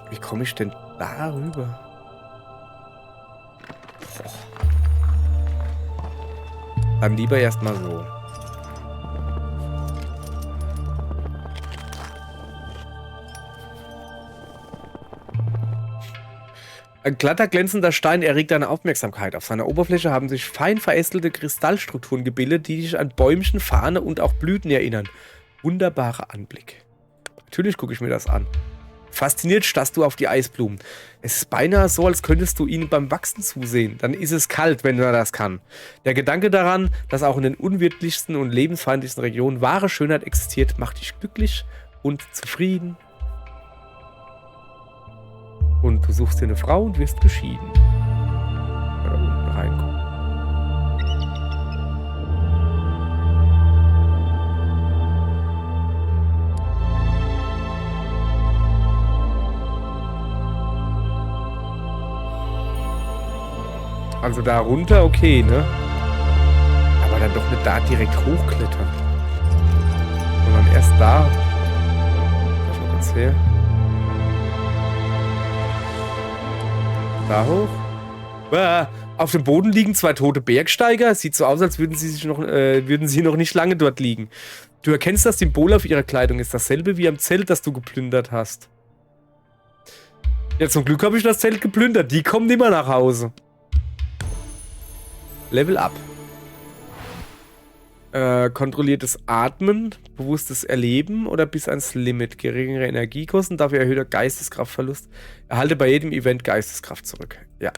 Wie komme ich denn darüber? Dann lieber erstmal so. Ein glatter, glänzender Stein erregt deine Aufmerksamkeit. Auf seiner Oberfläche haben sich fein verästelte Kristallstrukturen gebildet, die dich an Bäumchen, Farne und auch Blüten erinnern. Wunderbarer Anblick. Natürlich gucke ich mir das an. Fasziniert starrst du auf die Eisblumen. Es ist beinahe so, als könntest du ihnen beim Wachsen zusehen. Dann ist es kalt, wenn man das kann. Der Gedanke daran, dass auch in den unwirtlichsten und lebensfeindlichsten Regionen wahre Schönheit existiert, macht dich glücklich und zufrieden. Und du suchst dir eine Frau und wirst geschieden. Mal da unten reingucken. Also da runter, okay, ne? Aber dann doch nicht da direkt hochklettern. Sondern erst da. Lass mal kurz her. Da hoch. Auf dem Boden liegen 2 tote Bergsteiger. Sieht so aus, als würden sie noch nicht lange dort liegen. Du erkennst das Symbol auf ihrer Kleidung. Ist dasselbe wie am Zelt, das du geplündert hast. Ja, zum Glück habe ich das Zelt geplündert. Die kommen nicht mehr nach Hause. Level up. Kontrolliertes Atmen, bewusstes Erleben oder bis ans Limit. Geringere Energiekosten, dafür erhöhter Geisteskraftverlust. Erhalte bei jedem Event Geisteskraft zurück. Ja.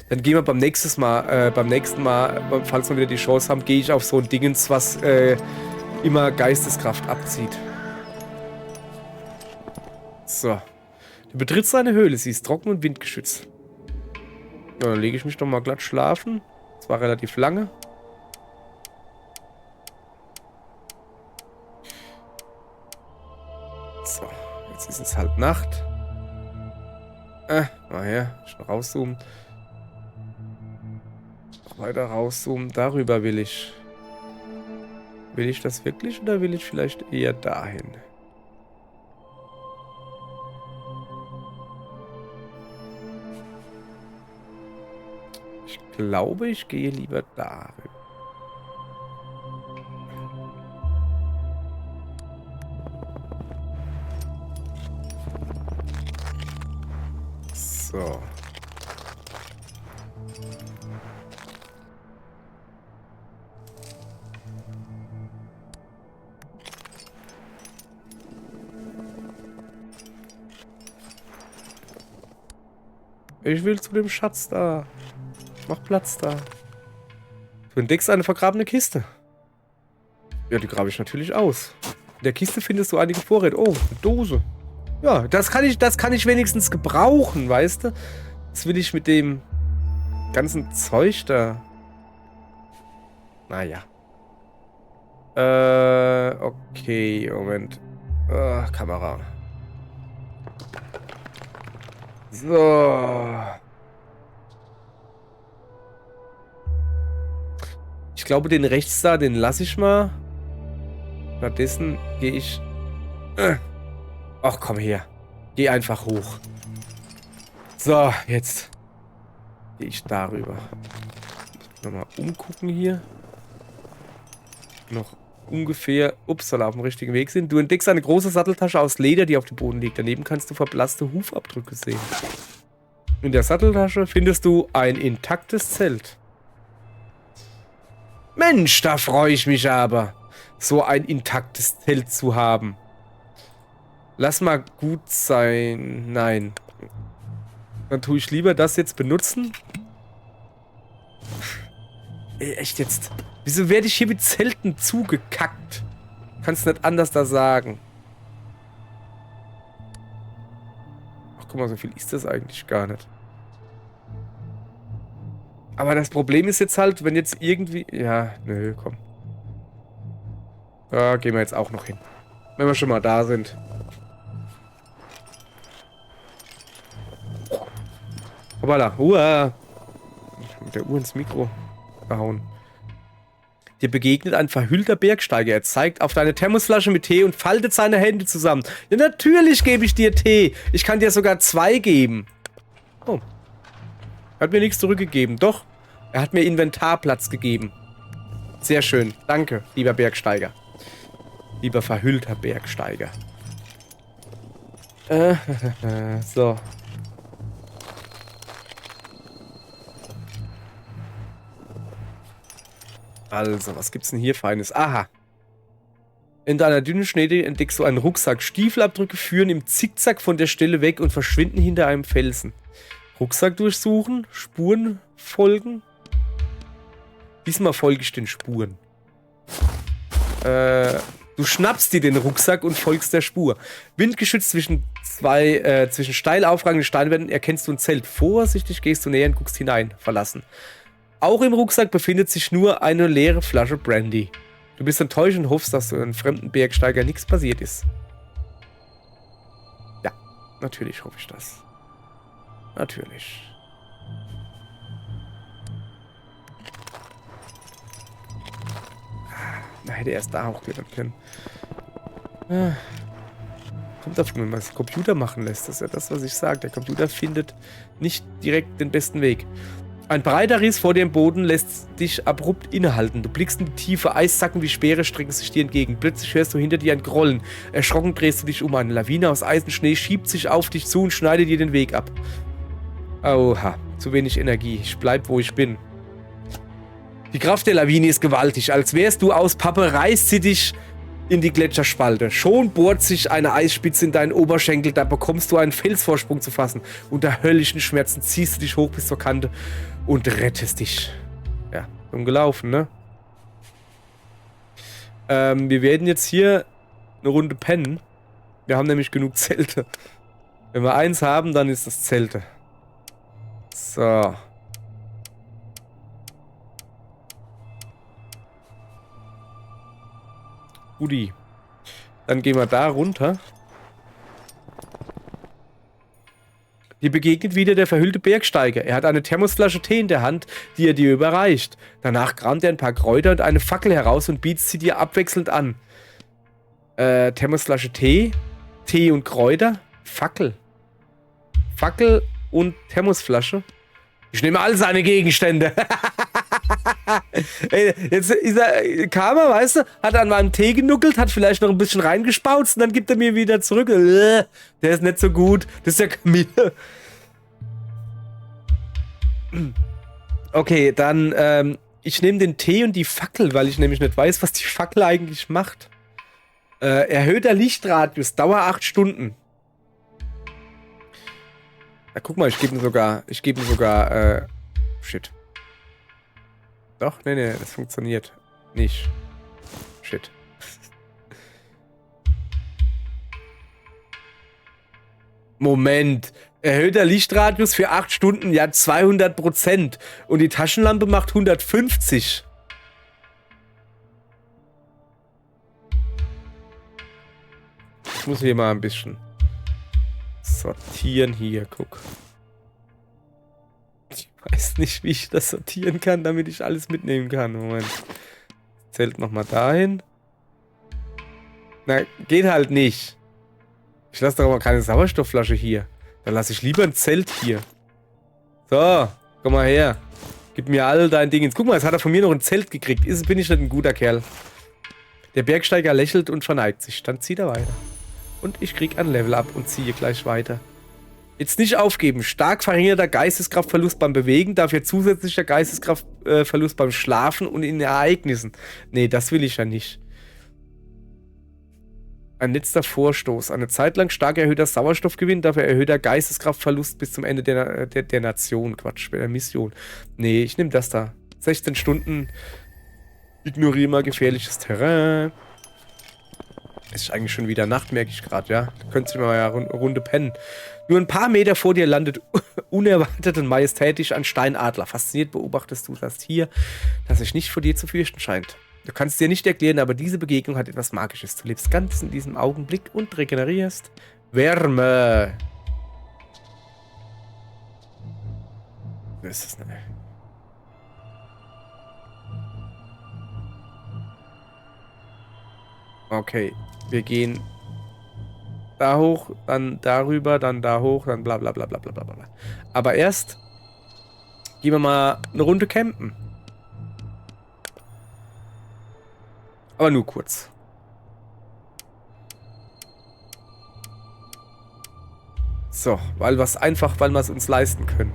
Dann gehen wir beim nächsten Mal, falls wir wieder die Chance haben, gehe ich auf so ein Dingens, was immer Geisteskraft abzieht. So. Du betrittst eine Höhle, sie ist trocken und windgeschützt. Ja, dann lege ich mich doch mal glatt schlafen. Das war relativ lange. So, jetzt ist es halt Nacht. Mal her, schon rauszoomen. Noch weiter rauszoomen. Darüber will ich. Will ich das wirklich oder will ich vielleicht eher dahin? Ich glaube, ich gehe lieber darüber. So. Ich will zu dem Schatz da. Mach Platz da. Du entdeckst eine vergrabene Kiste. Ja, die grabe ich natürlich aus. In der Kiste findest du einige Vorräte. Oh, eine Dose. Ja, das kann ich wenigstens gebrauchen, weißt du? Das will ich mit dem ganzen Zeug da. Naja. Okay, Moment. Kamera. So. Ich glaube, den rechts da, den lasse ich mal. Stattdessen gehe ich... Ach, komm her. Geh einfach hoch. So, jetzt gehe ich darüber. Nochmal umgucken hier. Noch ungefähr, upsala, auf dem richtigen Weg sind. Du entdeckst eine große Satteltasche aus Leder, die auf dem Boden liegt. Daneben kannst du verblasste Hufabdrücke sehen. In der Satteltasche findest du ein intaktes Zelt. Mensch, da freue ich mich aber, so ein intaktes Zelt zu haben. Lass mal gut sein. Nein. Dann tue ich lieber das jetzt benutzen. Ey, echt jetzt. Wieso werde ich hier mit Zelten zugekackt? Kannst nicht anders da sagen. Ach, guck mal, so viel ist das eigentlich gar nicht. Aber das Problem ist jetzt halt, wenn jetzt irgendwie... Ja, nö, komm. Da gehen wir jetzt auch noch hin. Wenn wir schon mal da sind. Hoppala. Mit der Uhr ins Mikro gehauen. Dir begegnet ein verhüllter Bergsteiger. Er zeigt auf deine Thermosflasche mit Tee und faltet seine Hände zusammen. Ja, natürlich gebe ich dir Tee. Ich kann dir sogar 2 geben. Oh. Er hat mir nichts zurückgegeben. Doch, er hat mir Inventarplatz gegeben. Sehr schön. Danke, lieber Bergsteiger. Lieber verhüllter Bergsteiger. So. Also, was gibt's denn hier Feines? Aha. In deiner dünnen Schneedecke entdeckst du einen Rucksack. Stiefelabdrücke führen im Zickzack von der Stelle weg und verschwinden hinter einem Felsen. Rucksack durchsuchen, Spuren folgen. Diesmal folge ich den Spuren. Du schnappst dir den Rucksack und folgst der Spur. Windgeschützt zwischen steil aufragenden Steinwänden erkennst du ein Zelt. Vorsichtig gehst du näher und guckst hinein. Verlassen. Auch im Rucksack befindet sich nur eine leere Flasche Brandy. Du bist enttäuscht und hoffst, dass einem fremden Bergsteiger nichts passiert ist. Ja, natürlich hoffe ich das. Natürlich. Na, hätte er erst da hochklettern können. Kommt davon, wenn man das Computer machen lässt. Das ist ja das, was ich sage. Der Computer findet nicht direkt den besten Weg. Ein breiter Riss vor dem Boden lässt dich abrupt innehalten. Du blickst in die Tiefe, Eissacken wie Speere strecken sich dir entgegen. Plötzlich hörst du hinter dir ein Grollen. Erschrocken drehst du dich um. Eine Lawine aus Eisenschnee schiebt sich auf dich zu und schneidet dir den Weg ab. Oha, zu wenig Energie. Ich bleib, wo ich bin. Die Kraft der Lawine ist gewaltig. Als wärst du aus Pappe, reißt sie dich in die Gletscherspalte. Schon bohrt sich eine Eisspitze in deinen Oberschenkel. Da bekommst du einen Felsvorsprung zu fassen. Unter höllischen Schmerzen ziehst du dich hoch bis zur Kante und rettest dich. Ja, dumm gelaufen, ne? Wir werden jetzt hier eine Runde pennen. Wir haben nämlich genug Zelte. Wenn wir eins haben, dann ist das Zelte. So. Udi. Dann gehen wir da runter. Dir begegnet wieder der verhüllte Bergsteiger. Er hat eine Thermosflasche Tee in der Hand, die er dir überreicht. Danach kramt er ein paar Kräuter und eine Fackel heraus und bietet sie dir abwechselnd an. Thermosflasche Tee, Tee und Kräuter, Fackel. Fackel und Thermosflasche. Ich nehme all seine Gegenstände. Ey, jetzt kam er, weißt du, hat an meinem Tee genuckelt, hat vielleicht noch ein bisschen reingespautzt und dann gibt er mir wieder zurück. Der ist nicht so gut. Das ist ja Kamille. Okay, dann, ich nehme den Tee und die Fackel, weil ich nämlich nicht weiß, was die Fackel eigentlich macht. Erhöhter Lichtradius, Dauer 8 Stunden. Na, guck mal, ich gebe ihm sogar, shit. Doch, nee, das funktioniert nicht. Shit. Moment. Erhöhter Lichtradius für 8 Stunden, ja 200%. Und die Taschenlampe macht 150. Ich muss hier mal ein bisschen sortieren hier, guck. Ich weiß nicht, wie ich das sortieren kann, damit ich alles mitnehmen kann. Moment. Zelt nochmal dahin. Na, geht halt nicht. Ich lasse doch aber keine Sauerstoffflasche hier. Dann lasse ich lieber ein Zelt hier. So, komm mal her. Gib mir all dein Ding. Guck mal, jetzt hat er von mir noch ein Zelt gekriegt. Bin ich nicht ein guter Kerl. Der Bergsteiger lächelt und verneigt sich. Dann zieht er weiter. Und ich krieg ein Level up und ziehe gleich weiter. Jetzt nicht aufgeben. Stark verringerter Geisteskraftverlust beim Bewegen, dafür zusätzlicher Geisteskraftverlust beim Schlafen und in Ereignissen. Nee, das will ich ja nicht. Ein letzter Vorstoß. Eine Zeit lang stark erhöhter Sauerstoffgewinn, dafür erhöhter Geisteskraftverlust bis zum Ende der Nation. Quatsch, der Mission. Nee, ich nehme das da. 16 Stunden. Ignoriere mal gefährliches Terrain. Ist eigentlich schon wieder Nacht, merke ich gerade, ja. Da könntest du mal eine Runde pennen. Nur ein paar Meter vor dir landet unerwartet und majestätisch ein Steinadler. Fasziniert beobachtest du das Tier, das sich nicht vor dir zu fürchten scheint. Du kannst es dir nicht erklären, aber diese Begegnung hat etwas Magisches. Du lebst ganz in diesem Augenblick und regenerierst Wärme. Das ist eine... Okay, wir gehen da hoch, dann darüber, dann da hoch, dann bla bla bla bla bla bla. Aber erst gehen wir mal eine Runde campen. Aber nur kurz. So, weil wir es uns leisten können.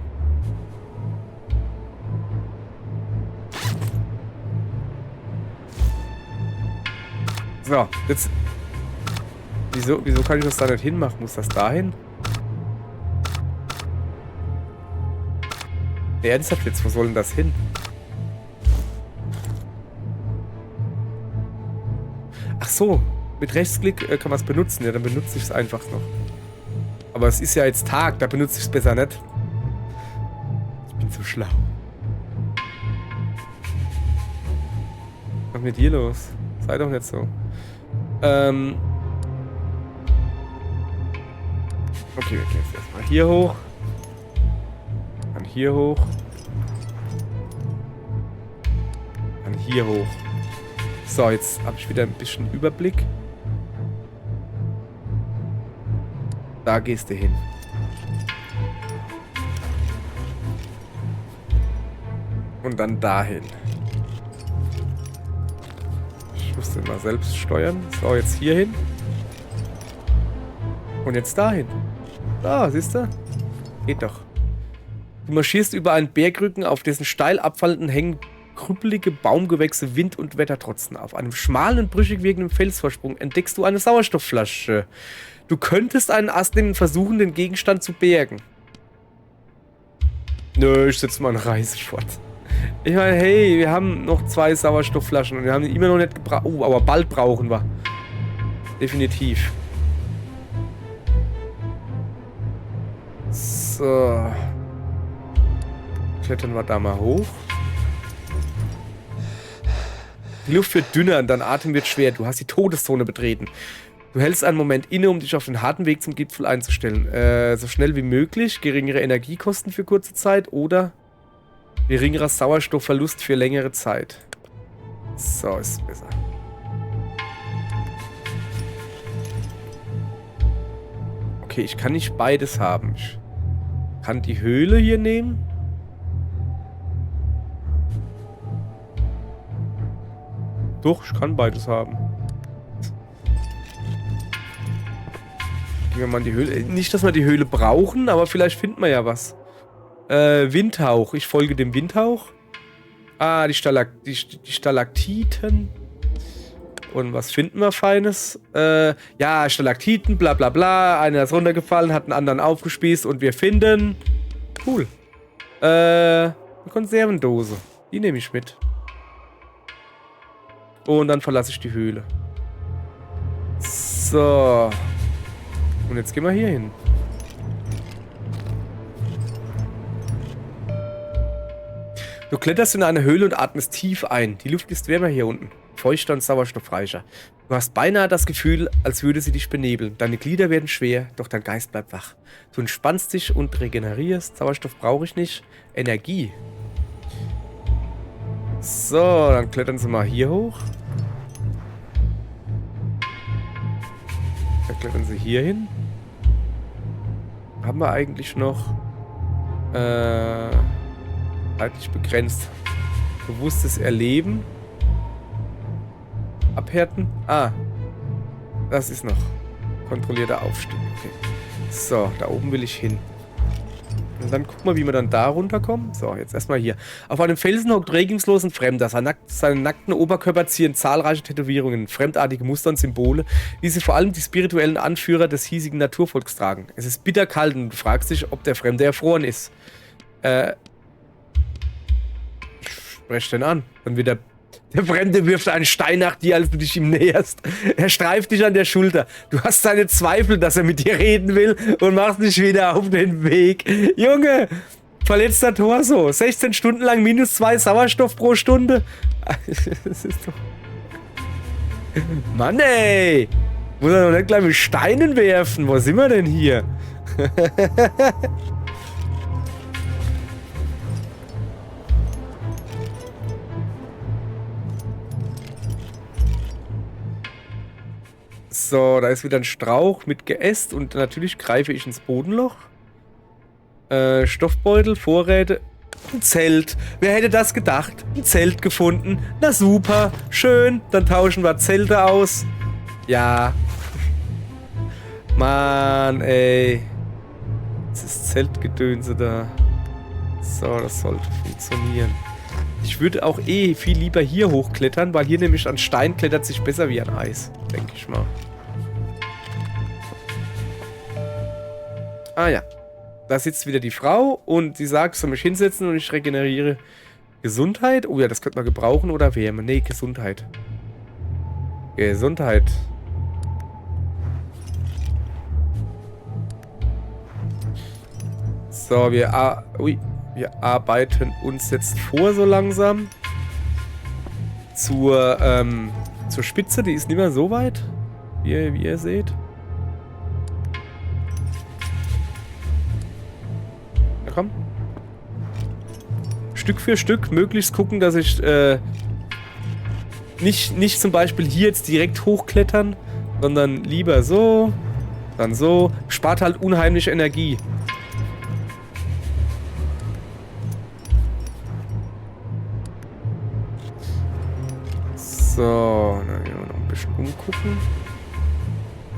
So, jetzt... Wieso kann ich das da nicht hinmachen? Muss das da hin? Nee, ernsthaft jetzt, wo soll denn das hin? Ach so, mit Rechtsklick kann man es benutzen. Ja, dann benutze ich es einfach noch. Aber es ist ja jetzt Tag, da benutze ich es besser nicht. Ich bin so schlau. Was ist mit dir los? Sei doch nicht so. Okay, wir gehen jetzt erstmal hier hoch. Dann hier hoch. Dann hier hoch. So, jetzt habe ich wieder ein bisschen Überblick. Da gehst du hin. Und dann dahin. Ich muss den mal selbst steuern. So, jetzt hier hin. Und jetzt dahin. Da, siehst du? Geht doch. Du marschierst über einen Bergrücken, auf dessen steil abfallenden Hängen krüppelige Baumgewächse Wind und Wetter trotzen. Auf einem schmalen und brüchig wirkenden Felsvorsprung entdeckst du eine Sauerstoffflasche. Du könntest einen Ast nehmen und versuchen, den Gegenstand zu bergen. Nö, ich setze mal einen Reise fort. Ich meine, hey, wir haben noch 2 Sauerstoffflaschen und wir haben die immer noch nicht gebraucht. Oh, aber bald brauchen wir. Definitiv. So. Klettern wir da mal hoch. Die Luft wird dünner und dein Atem wird schwer. Du hast die Todeszone betreten. Du hältst einen Moment inne, um dich auf den harten Weg zum Gipfel einzustellen. So schnell wie möglich, geringere Energiekosten für kurze Zeit oder geringerer Sauerstoffverlust für längere Zeit. So, ist besser. Okay, ich kann nicht beides haben. Ich kann die Höhle hier nehmen. Doch, ich kann beides haben. Gehen wir mal in die Höhle. Nicht, dass wir die Höhle brauchen, aber vielleicht finden wir ja was. Windhauch. Ich folge dem Windhauch. Ah, die Stalaktiten. Und was finden wir Feines? Ja, Stalaktiten, bla bla bla. Einer ist runtergefallen, hat einen anderen aufgespießt und wir finden... Cool. Eine Konservendose. Die nehme ich mit. Und dann verlasse ich die Höhle. So. Und jetzt gehen wir hier hin. Du kletterst in eine Höhle und atmest tief ein. Die Luft ist wärmer hier unten. Feuchter und sauerstoffreicher. Du hast beinahe das Gefühl, als würde sie dich benebeln. Deine Glieder werden schwer, doch dein Geist bleibt wach. Du entspannst dich und regenerierst. Sauerstoff brauche ich nicht. Energie. So, dann klettern sie mal hier hoch. Dann klettern sie hier hin. Haben wir eigentlich noch zeitlich begrenzt. Bewusstes Erleben. Abhärten. Ah. Das ist noch. Kontrollierter Aufstieg. Okay. So, da oben will ich hin. Und dann gucken wir, wie wir dann da runterkommen. So, jetzt erstmal hier. Auf einem Felsen hockt regungslos ein Fremder. Seinen nackten Oberkörper zieren zahlreiche Tätowierungen, fremdartige Muster und Symbole, wie sie vor allem die spirituellen Anführer des hiesigen Naturvolks tragen. Es ist bitterkalt und du fragst dich, ob der Fremde erfroren ist. Sprech den an. Dann wird der Fremde wirft einen Stein nach dir, als du dich ihm näherst. Er streift dich an der Schulter. Du hast deine Zweifel, dass er mit dir reden will und machst dich wieder auf den Weg. Junge, verletzter Torso. 16 Stunden lang -2 Sauerstoff pro Stunde. Das ist doch... Mann, ey. Muss er doch nicht gleich mit Steinen werfen. Wo sind wir denn hier? So, da ist wieder ein Strauch mit Geäst und natürlich greife ich ins Bodenloch. Stoffbeutel, Vorräte, ein Zelt. Wer hätte das gedacht? Ein Zelt gefunden. Na super, schön. Dann tauschen wir Zelte aus. Ja. Mann, ey. Das ist Zeltgedönse da. So, das sollte funktionieren. Ich würde auch eh viel lieber hier hochklettern, weil hier nämlich an Stein klettert sich besser wie an Eis. Denke ich mal. Ah ja. Da sitzt wieder die Frau und sie sagt, ich soll mich hinsetzen und ich regeneriere Gesundheit. Oh ja, das könnte man gebrauchen oder Wärme. Nee, Gesundheit. Gesundheit. So, wir arbeiten uns jetzt vor so langsam zur Spitze. Die ist nicht mehr so weit, wie ihr seht. Na komm. Stück für Stück möglichst gucken, dass ich nicht zum Beispiel hier jetzt direkt hochklettern, sondern lieber so, dann so. Spart halt unheimlich Energie. So, dann gehen wir noch ein bisschen umgucken.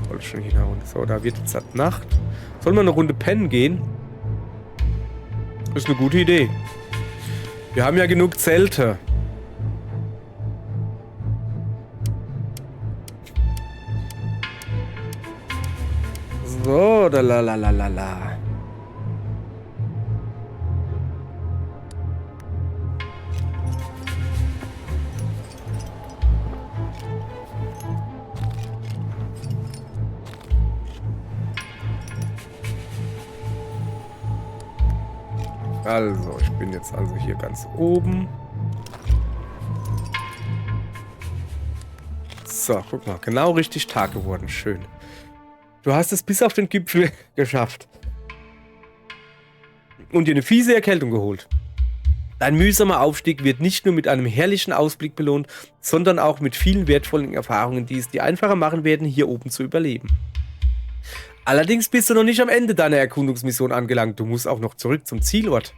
Wollte schon hinhauen. So, da wird jetzt halt Nacht. Sollen wir eine Runde pennen gehen? Ist eine gute Idee. Wir haben ja genug Zelte. So, da la la la la la. Also, ich bin jetzt also hier ganz oben. So, guck mal, genau richtig Tag geworden. Schön. Du hast es bis auf den Gipfel geschafft. Und dir eine fiese Erkältung geholt. Dein mühsamer Aufstieg wird nicht nur mit einem herrlichen Ausblick belohnt, sondern auch mit vielen wertvollen Erfahrungen, die es dir einfacher machen werden, hier oben zu überleben. Allerdings bist du noch nicht am Ende deiner Erkundungsmission angelangt. Du musst auch noch zurück zum Zielort.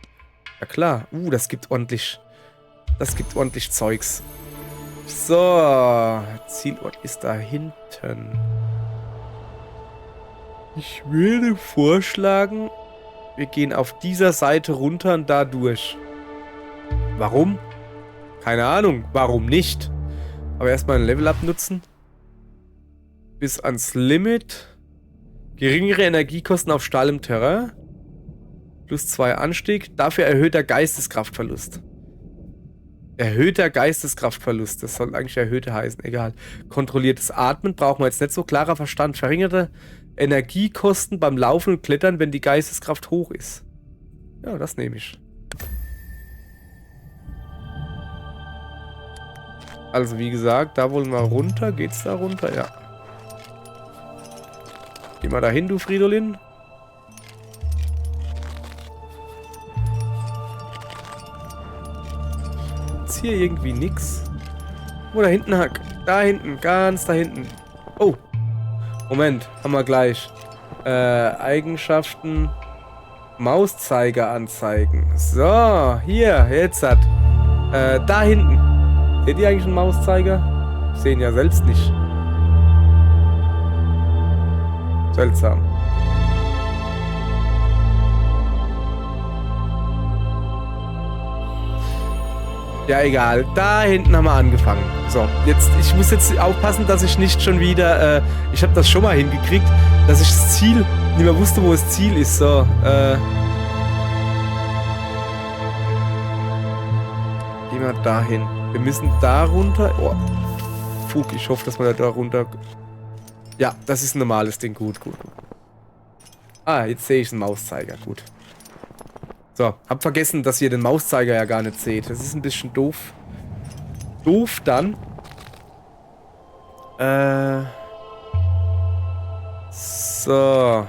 Ja klar. Das gibt ordentlich Zeugs. So. Zielort ist da hinten. Ich würde vorschlagen, wir gehen auf dieser Seite runter und da durch. Warum? Keine Ahnung. Warum nicht? Aber erstmal ein Level-Up nutzen. Bis ans Limit. Geringere Energiekosten auf steilem Terrain. +2 Anstieg. Dafür erhöhter Geisteskraftverlust. Erhöhter Geisteskraftverlust. Das soll eigentlich erhöhte heißen. Egal. Kontrolliertes Atmen brauchen wir jetzt nicht so. Klarer Verstand. Verringerte Energiekosten beim Laufen und Klettern, wenn die Geisteskraft hoch ist. Ja, das nehme ich. Also wie gesagt, da wollen wir runter. Geht's da runter? Ja. Geh mal dahin, du Fridolin. Ist hier irgendwie nix? Oh, da hinten, da hinten, ganz da hinten. Oh. Moment, haben wir gleich. Eigenschaften. Mauszeiger anzeigen. So, hier, jetzt hat. Da hinten. Seht ihr eigentlich einen Mauszeiger? Ich sehe ihn ja selbst nicht. Seltsam. Ja, egal. Da hinten haben wir angefangen. So, jetzt, ich muss jetzt aufpassen, dass ich nicht schon wieder, ich habe das schon mal hingekriegt, dass ich das Ziel nicht mehr wusste, wo das Ziel ist. So, gehen wir dahin. Wir müssen da runter. Oh, Fug, ich hoffe, dass wir da runter. Ja, das ist ein normales Ding. Gut. Ah, jetzt sehe ich einen Mauszeiger. Gut. So, hab vergessen, dass ihr den Mauszeiger ja gar nicht seht. Das ist ein bisschen doof. Doof dann. So.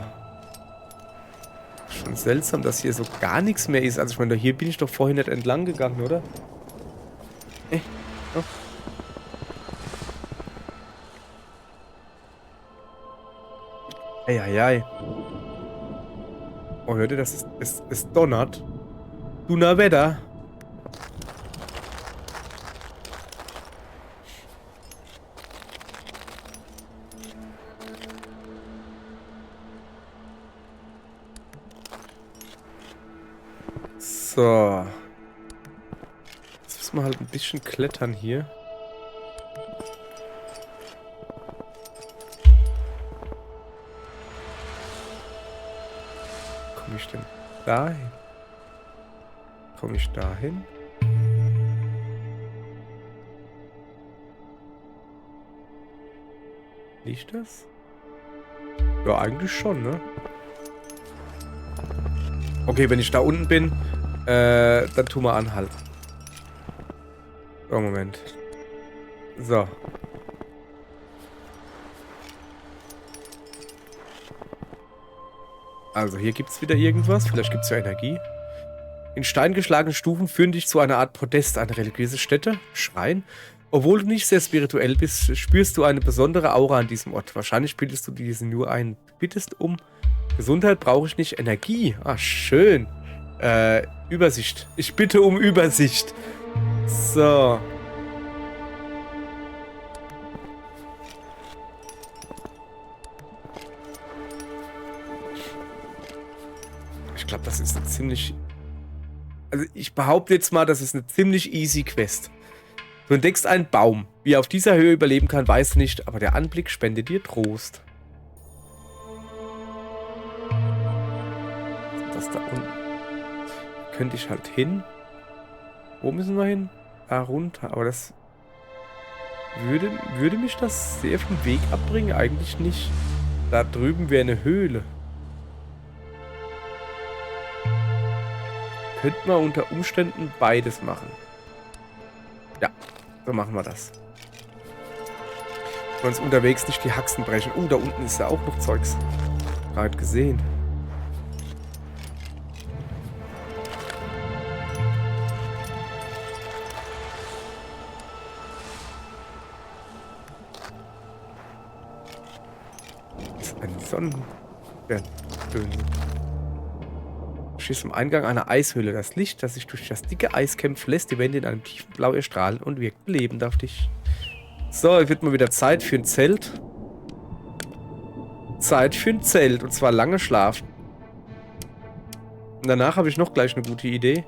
Schon seltsam, dass hier so gar nichts mehr ist. Also ich meine, hier bin ich doch vorhin nicht entlang gegangen, oder? Oh. Eieiei. Oh, hört ihr, das ist, es donnert. Donnerwetter. So. Jetzt müssen wir halt ein bisschen klettern hier. Komme ich denn dahin? Komme ich dahin? Liegt das? Ja, eigentlich schon, ne? Okay, wenn ich da unten bin, dann tun wir anhalten. So, Moment. So. Also, hier gibt es wieder irgendwas. Vielleicht gibt es ja Energie. In Stein geschlagene Stufen führen dich zu einer Art Podest, eine religiöse Stätte, Schrein. Obwohl du nicht sehr spirituell bist, spürst du eine besondere Aura an diesem Ort. Wahrscheinlich bildest du diese nur ein. Du bittest um Gesundheit, brauche ich nicht. Energie. Ah, schön. Übersicht. Ich bitte um Übersicht. So. Ich glaube, das ist eine ziemlich... Also ich behaupte jetzt mal, das ist eine ziemlich easy Quest. Du entdeckst einen Baum. Wie er auf dieser Höhe überleben kann, weißt du nicht, aber der Anblick spendet dir Trost. Das da unten. Könnte ich halt hin. Wo müssen wir hin? Da runter. Aber das würde mich das sehr vom Weg abbringen? Eigentlich nicht. Da drüben wäre eine Höhle. Könnte man unter Umständen beides machen. Ja, so machen wir das. Wir uns unterwegs nicht die Haxen brechen. Da unten ist ja auch noch Zeugs. Gerade gesehen. Das ist ein Sonnenstern. Schießt am Eingang einer Eishöhle. Das Licht, das sich durch das dicke Eis kämpft, lässt die Wände in einem tiefen Blau erstrahlen und wirkt belebend auf dich. So, es wird mal wieder Zeit für ein Zelt. Zeit für ein Zelt. Und zwar lange schlafen. Und danach habe ich noch gleich eine gute Idee.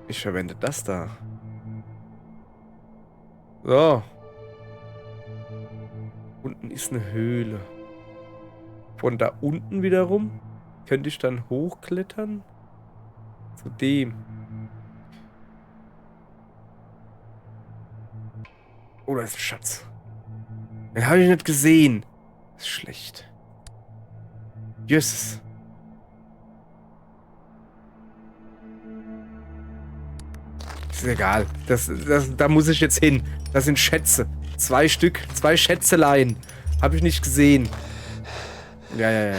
Ich verwende das da. So. Unten ist eine Höhle. Von da unten wiederum könnte ich dann hochklettern. Zu dem. Oh, da ist ein Schatz. Den habe ich nicht gesehen. Das ist schlecht. Jesus. Ist egal. Da muss ich jetzt hin. Das sind Schätze. 2 Stück. 2 Schätzeleien. Habe ich nicht gesehen. Ja.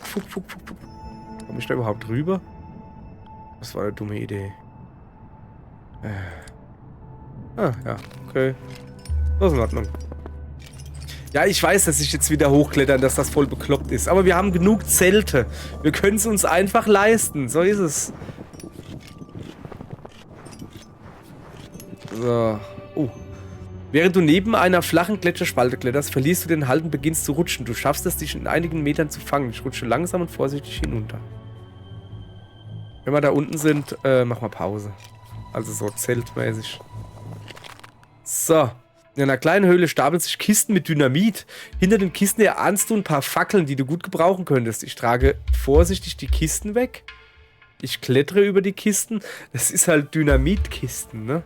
Fuck. Komme ich da überhaupt rüber? Das war eine dumme Idee. Ja, okay. Das ist in Ordnung. Ja, ich weiß, dass ich jetzt wieder hochklettern, dass das voll bekloppt ist. Aber wir haben genug Zelte. Wir können es uns einfach leisten. So ist es. So. Während du neben einer flachen Gletscherspalte kletterst, verlierst du den Halt und beginnst zu rutschen. Du schaffst es, dich in einigen Metern zu fangen. Ich rutsche langsam und vorsichtig hinunter. Wenn wir da unten sind, machen wir Pause. Also so zeltmäßig. So. In einer kleinen Höhle stapeln sich Kisten mit Dynamit. Hinter den Kisten erahnst du ein paar Fackeln, die du gut gebrauchen könntest. Ich trage vorsichtig die Kisten weg. Ich klettere über die Kisten. Das ist halt Dynamitkisten, ne?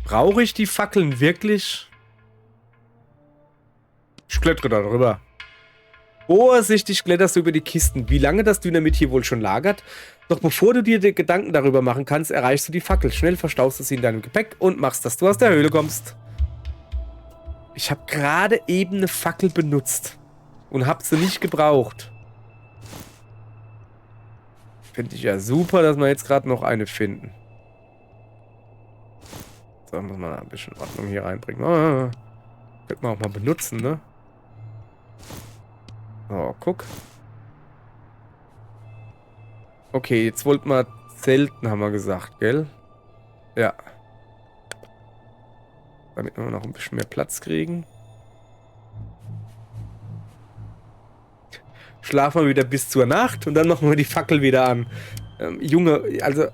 Brauche ich die Fackeln wirklich? Ich klettere da drüber. Vorsichtig kletterst du über die Kisten. Wie lange das Dynamit hier wohl schon lagert? Doch bevor du dir Gedanken darüber machen kannst, erreichst du die Fackel. Schnell verstaust du sie in deinem Gepäck und machst, dass du aus der Höhle kommst. Ich habe gerade eben eine Fackel benutzt. Und habe sie nicht gebraucht. Finde ich ja super, dass wir jetzt gerade noch eine finden. So, muss man ein bisschen Ordnung hier reinbringen. Könnte man auch mal benutzen, ne? Oh, guck. Okay, jetzt wollten wir Zelten, haben wir gesagt, gell? Ja. Damit wir noch ein bisschen mehr Platz kriegen. Schlafen wir wieder bis zur Nacht und dann machen wir die Fackel wieder an. Junge, also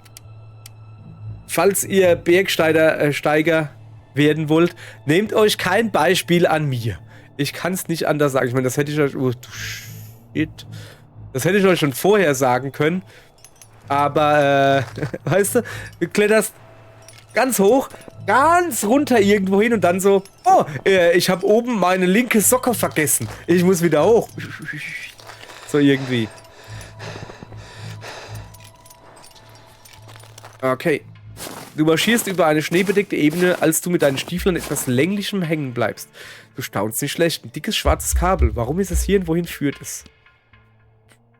falls ihr Bergsteiger werden wollt, nehmt euch kein Beispiel an mir. Ich kann es nicht anders sagen. Ich meine, das hätte ich euch... Oh, du Shit. Das hätte ich euch schon vorher sagen können. Aber, weißt du, du kletterst ganz hoch, ganz runter irgendwo hin und dann so, oh, ich habe oben meine linke Socke vergessen. Ich muss wieder hoch. So irgendwie. Okay. Du marschierst über eine schneebedeckte Ebene, als du mit deinen Stiefeln etwas Länglichem hängen bleibst. Du staunst nicht schlecht. Ein dickes schwarzes Kabel. Warum ist es hier und wohin führt es?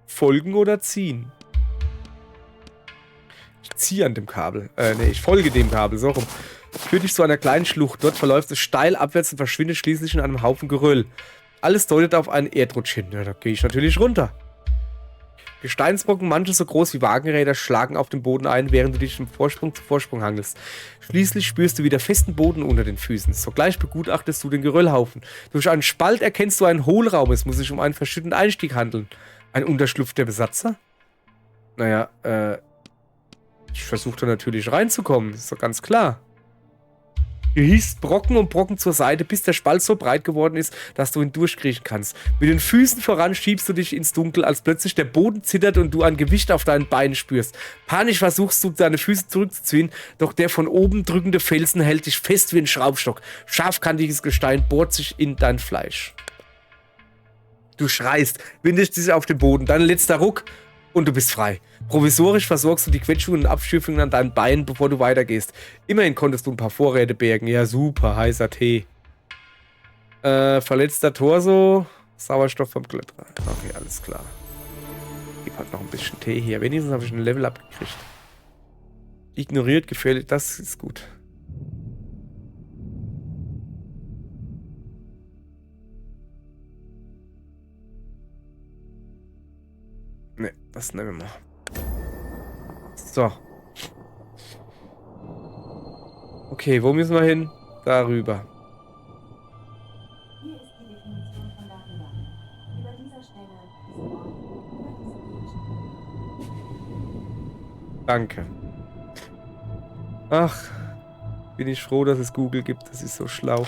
Folgen oder ziehen? Ich ziehe an dem Kabel. Nee, ich folge dem Kabel. So rum. Führt dich zu einer kleinen Schlucht. Dort verläuft es steil abwärts und verschwindet schließlich in einem Haufen Geröll. Alles deutet auf einen Erdrutsch hin. Ja, da gehe ich natürlich runter. Gesteinsbrocken, manche so groß wie Wagenräder, schlagen auf den Boden ein, während du dich von Vorsprung zu Vorsprung hangelst. Schließlich spürst du wieder festen Boden unter den Füßen. Sogleich begutachtest du den Geröllhaufen. Durch einen Spalt erkennst du einen Hohlraum. Es muss sich um einen verschütteten Einstieg handeln. Ein Unterschlupf der Besatzer? Naja, ich versuchte natürlich reinzukommen. Ist doch ganz klar. Du hiechst Brocken um Brocken zur Seite, bis der Spalt so breit geworden ist, dass du ihn durchkriechen kannst. Mit den Füßen voran schiebst du dich ins Dunkel, als plötzlich der Boden zittert und du ein Gewicht auf deinen Beinen spürst. Panisch versuchst du, deine Füße zurückzuziehen, doch der von oben drückende Felsen hält dich fest wie ein Schraubstock. Scharfkantiges Gestein bohrt sich in dein Fleisch. Du schreist, windest dich auf den Boden, dein letzter Ruck und du bist frei. Provisorisch versorgst du die Quetschungen und Abstufungen an deinen Beinen, bevor du weitergehst. Immerhin konntest du ein paar Vorräte bergen. Ja, super, heißer Tee. Verletzter Torso. Sauerstoff vom Kletterer. Okay, alles klar. Ich hab noch ein bisschen Tee hier. Wenigstens habe ich ein Level abgekriegt. Ignoriert, gefährlich. Das ist gut. Ne, das nehmen wir mal. So. Okay, wo müssen wir hin? Darüber. Hier ist die Definition von darüber. Über dieser Stelle ist Ort über diese Danke. Ach, bin ich froh, dass es Google gibt. Das ist so schlau.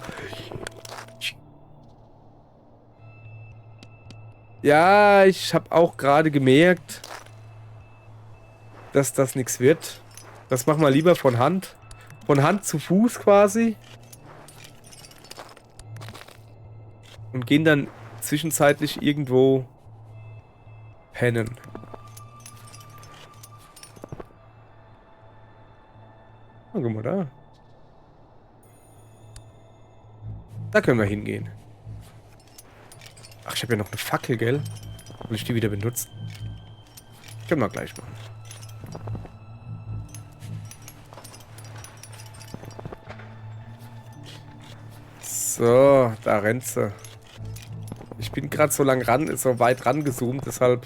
Ja, ich habe auch gerade gemerkt, dass das nichts wird. Das machen wir lieber von Hand. Von Hand zu Fuß quasi. Und gehen dann zwischenzeitlich irgendwo pennen. Oh, guck mal da. Da können wir hingehen. Ach, ich habe ja noch eine Fackel, gell? Will ich die wieder benutzen? Können wir gleich machen. So, da rennt sie. Ich bin gerade so weit rangezoomt, deshalb...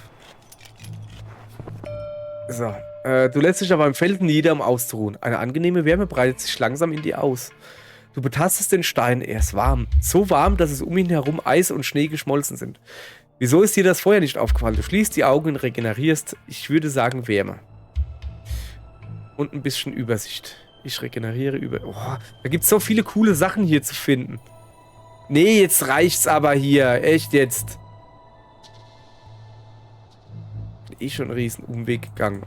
So. Du lässt dich auf einem Feld nieder, um auszuruhen. Eine angenehme Wärme breitet sich langsam in dir aus. Du betastest den Stein, er ist warm. So warm, dass es um ihn herum Eis und Schnee geschmolzen sind. Wieso ist dir das vorher nicht aufgefallen? Du schließt die Augen und regenerierst, ich würde sagen, Wärme. Und ein bisschen Übersicht. Ich regeneriere über... Oh, da gibt es so viele coole Sachen hier zu finden. Nee, jetzt reicht's aber hier. Echt jetzt. Bin eh schon einen riesen Umweg gegangen.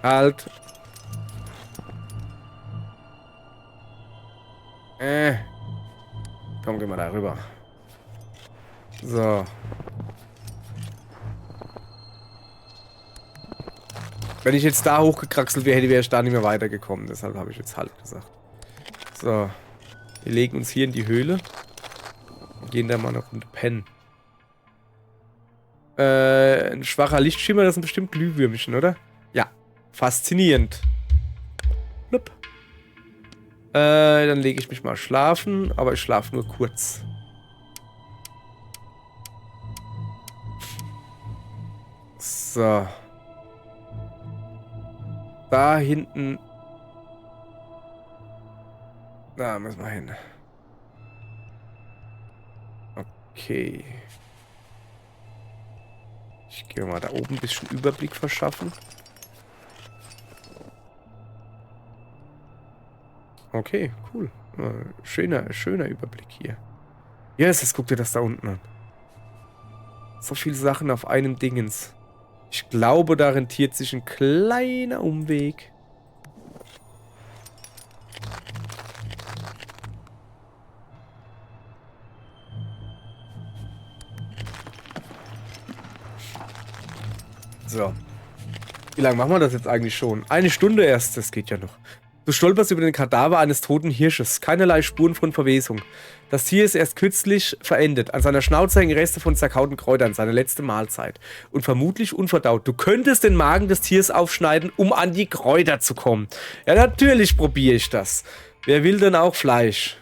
Halt. Komm, geh mal da rüber. So. Wenn ich jetzt da hochgekraxelt wäre, wäre ich da nicht mehr weitergekommen. Deshalb habe ich jetzt halt gesagt. So. Wir legen uns hier in die Höhle. Und gehen da mal eine Runde pennen. Ein schwacher Lichtschimmer, das sind bestimmt Glühwürmchen, oder? Ja. Faszinierend. Blub. Dann lege ich mich mal schlafen, aber ich schlafe nur kurz. So. Da hinten. Da müssen wir hin. Okay. Ich gehe mal da oben ein bisschen Überblick verschaffen. Okay, cool. Schöner Überblick hier. Yes, jetzt guck dir das da unten an. So viele Sachen auf einem Dingens. Ich glaube, da rentiert sich ein kleiner Umweg. So. Wie lange machen wir das jetzt eigentlich schon? 1 Stunde erst, das geht ja noch. Du stolperst über den Kadaver eines toten Hirsches. Keinerlei Spuren von Verwesung. Das Tier ist erst kürzlich verendet. An seiner Schnauze hängen Reste von zerkauten Kräutern, seine letzte Mahlzeit. Und vermutlich unverdaut. Du könntest den Magen des Tiers aufschneiden, um an die Kräuter zu kommen. Ja, natürlich probiere ich das. Wer will denn auch Fleisch?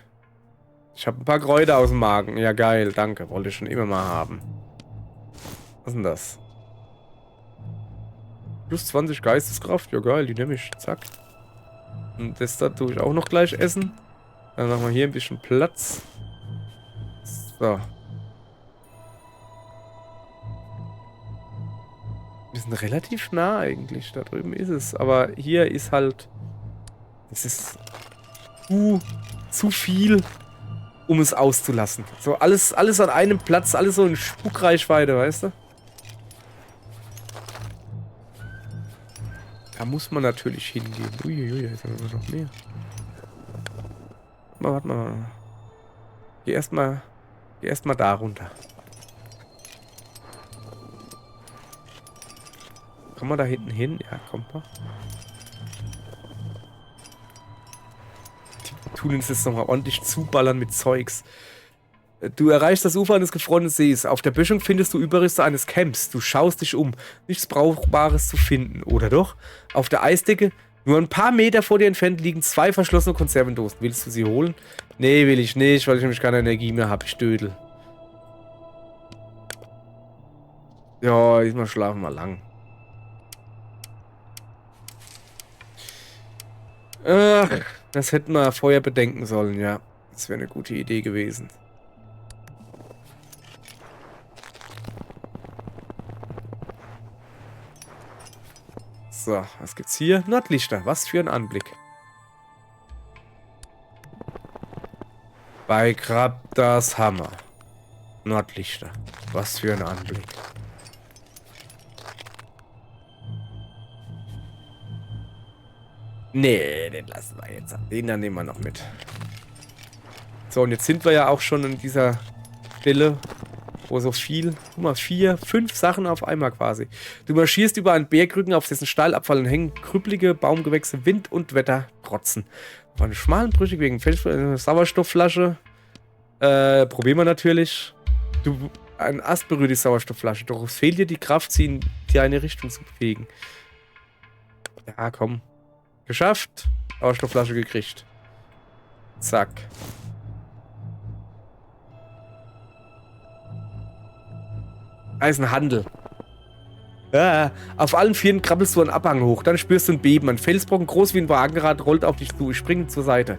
Ich habe ein paar Kräuter aus dem Magen. Ja, geil, danke. Wollte ich schon immer mal haben. Was ist denn das? Plus 20 Geisteskraft. Ja, geil, die nehme ich. Zack. Und das da tue ich auch noch gleich essen. Dann machen wir hier ein bisschen Platz. So. Wir sind relativ nah eigentlich. Da drüben ist es. Aber hier ist halt... Es ist zu viel, um es auszulassen. So, alles an einem Platz. Alles so in Spuckreichweite, weißt du? Da muss man natürlich hingehen. Uiuiui, da ist aber noch mehr. Warte mal. Geh erstmal da runter. Kommen wir da hinten hin? Ja, kommt mal. Die tun uns jetzt nochmal ordentlich zuballern mit Zeugs. Du erreichst das Ufer eines gefrorenen Sees. Auf der Böschung findest du Überreste eines Camps. Du schaust dich um. Nichts Brauchbares zu finden, oder doch? Auf der Eisdecke, nur ein paar Meter vor dir entfernt, liegen 2 verschlossene Konservendosen. Willst du sie holen? Nee, will ich nicht, weil ich nämlich keine Energie mehr habe. Ich dödel. Ja, diesmal schlafen wir lang. Ach, das hätten wir vorher bedenken sollen, ja. Das wäre eine gute Idee gewesen. So, was gibt's hier? Nordlichter, was für ein Anblick. Bei Krabdas Hammer. Nordlichter, was für ein Anblick. Nee, den lassen wir jetzt. Den dann nehmen wir noch mit. So, und jetzt sind wir ja auch schon an dieser Stelle, wo so viel, guck mal, 4, 5 Sachen auf einmal quasi. Du marschierst über einen Bergrücken, auf dessen Steilabfall hängen krüppelige Baumgewächse, Wind und Wetter trotzen. Auf einer schmalen Brücke wegen Sauerstoffflasche. Probieren wir natürlich. Ein Ast berührt die Sauerstoffflasche, doch es fehlt dir die Kraft, sie in die eine Richtung zu bewegen. Ja, komm. Geschafft. Sauerstoffflasche gekriegt. Zack. Eisenhandel. Ja, auf allen 4 krabbelst du einen Abhang hoch, dann spürst du ein Beben. Ein Felsbrocken, groß wie ein Wagenrad, rollt auf dich zu. Springend zur Seite.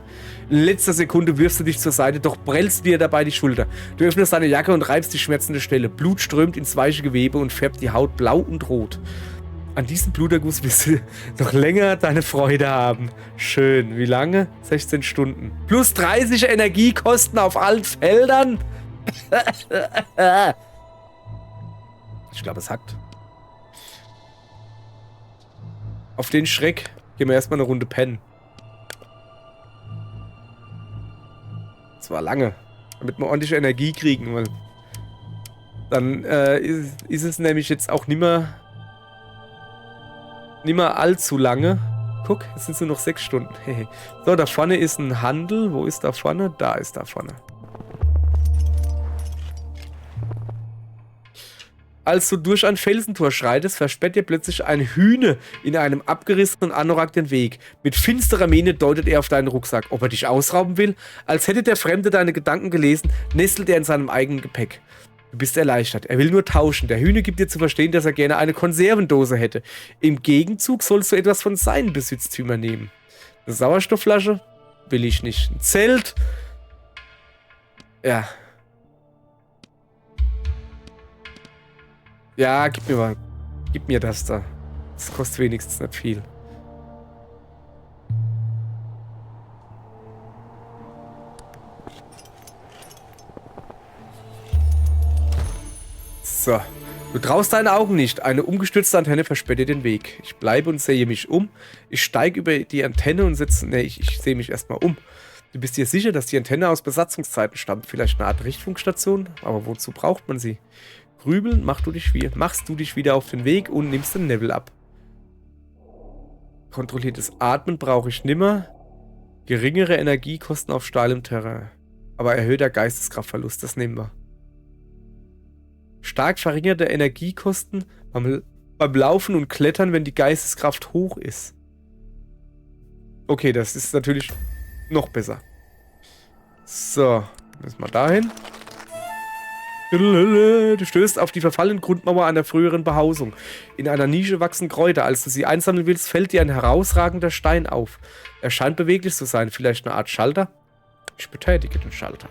In letzter Sekunde wirfst du dich zur Seite, doch prellst dir dabei die Schulter. Du öffnest deine Jacke und reibst die schmerzende Stelle. Blut strömt ins weiche Gewebe und färbt die Haut blau und rot. An diesem Bluterguss wirst du noch länger deine Freude haben. Schön. Wie lange? 16 Stunden. Plus 30 Energiekosten auf allen Feldern. Ich glaube, es hackt. Auf den Schreck gehen wir erstmal eine Runde pennen. Das war lange. Damit wir ordentlich Energie kriegen. Weil dann ist es nämlich jetzt auch nimmer allzu lange. Guck, es sind nur noch 6 Stunden. So, da vorne ist ein Handel. Wo ist da vorne? Da ist da vorne. Als du durch ein Felsentor schreitest, versperrt dir plötzlich ein Hühne in einem abgerissenen Anorak den Weg. Mit finsterer Miene deutet er auf deinen Rucksack. Ob er dich ausrauben will? Als hätte der Fremde deine Gedanken gelesen, nestelt er in seinem eigenen Gepäck. Du bist erleichtert. Er will nur tauschen. Der Hühne gibt dir zu verstehen, dass er gerne eine Konservendose hätte. Im Gegenzug sollst du etwas von seinen Besitztümern nehmen. Eine Sauerstoffflasche? will ich nicht. Ein Zelt. Ja. Ja, gib mir mal. Gib mir das da. Das kostet wenigstens nicht viel. So. Du traust deine Augen nicht. Eine umgestürzte Antenne versperrt dir den Weg. Ich bleibe und sehe mich um. Ich steige über die Antenne und setze... Ne, ich sehe mich erstmal um. Du bist dir sicher, dass die Antenne aus Besatzungszeiten stammt? Vielleicht eine Art Richtfunkstation? Aber wozu braucht man sie? Grübeln, machst du dich wieder auf den Weg und nimmst den Level ab. Kontrolliertes Atmen brauche ich nimmer. Geringere Energiekosten auf steilem Terrain. Aber erhöhter Geisteskraftverlust, das nehmen wir. Stark verringerte Energiekosten beim Laufen und Klettern, wenn die Geisteskraft hoch ist. Okay, das ist natürlich noch besser. So, müssen wir dahin. Du stößt auf die verfallene Grundmauer einer früheren Behausung. In einer Nische wachsen Kräuter. Als du sie einsammeln willst, fällt dir ein herausragender Stein auf. Er scheint beweglich zu sein. Vielleicht eine Art Schalter? Ich betätige den Schalter.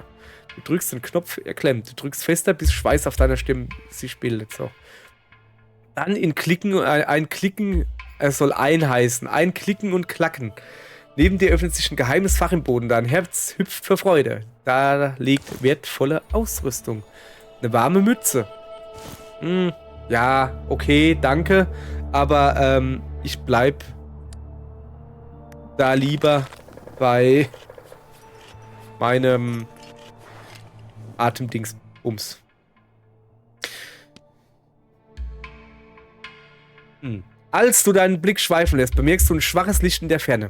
Du drückst den Knopf, er klemmt. Du drückst fester, bis Schweiß auf deiner Stimme sich bildet. So. Dann ein Klicken, es soll heißen. Ein Klicken und Klacken. Neben dir öffnet sich ein geheimes Fach im Boden. Dein Herz hüpft vor Freude. Da liegt wertvolle Ausrüstung. Eine warme Mütze. Ja, okay, danke. Aber ich bleib da lieber bei meinem Atemdingsbums. Als du deinen Blick schweifen lässt, bemerkst du ein schwaches Licht in der Ferne.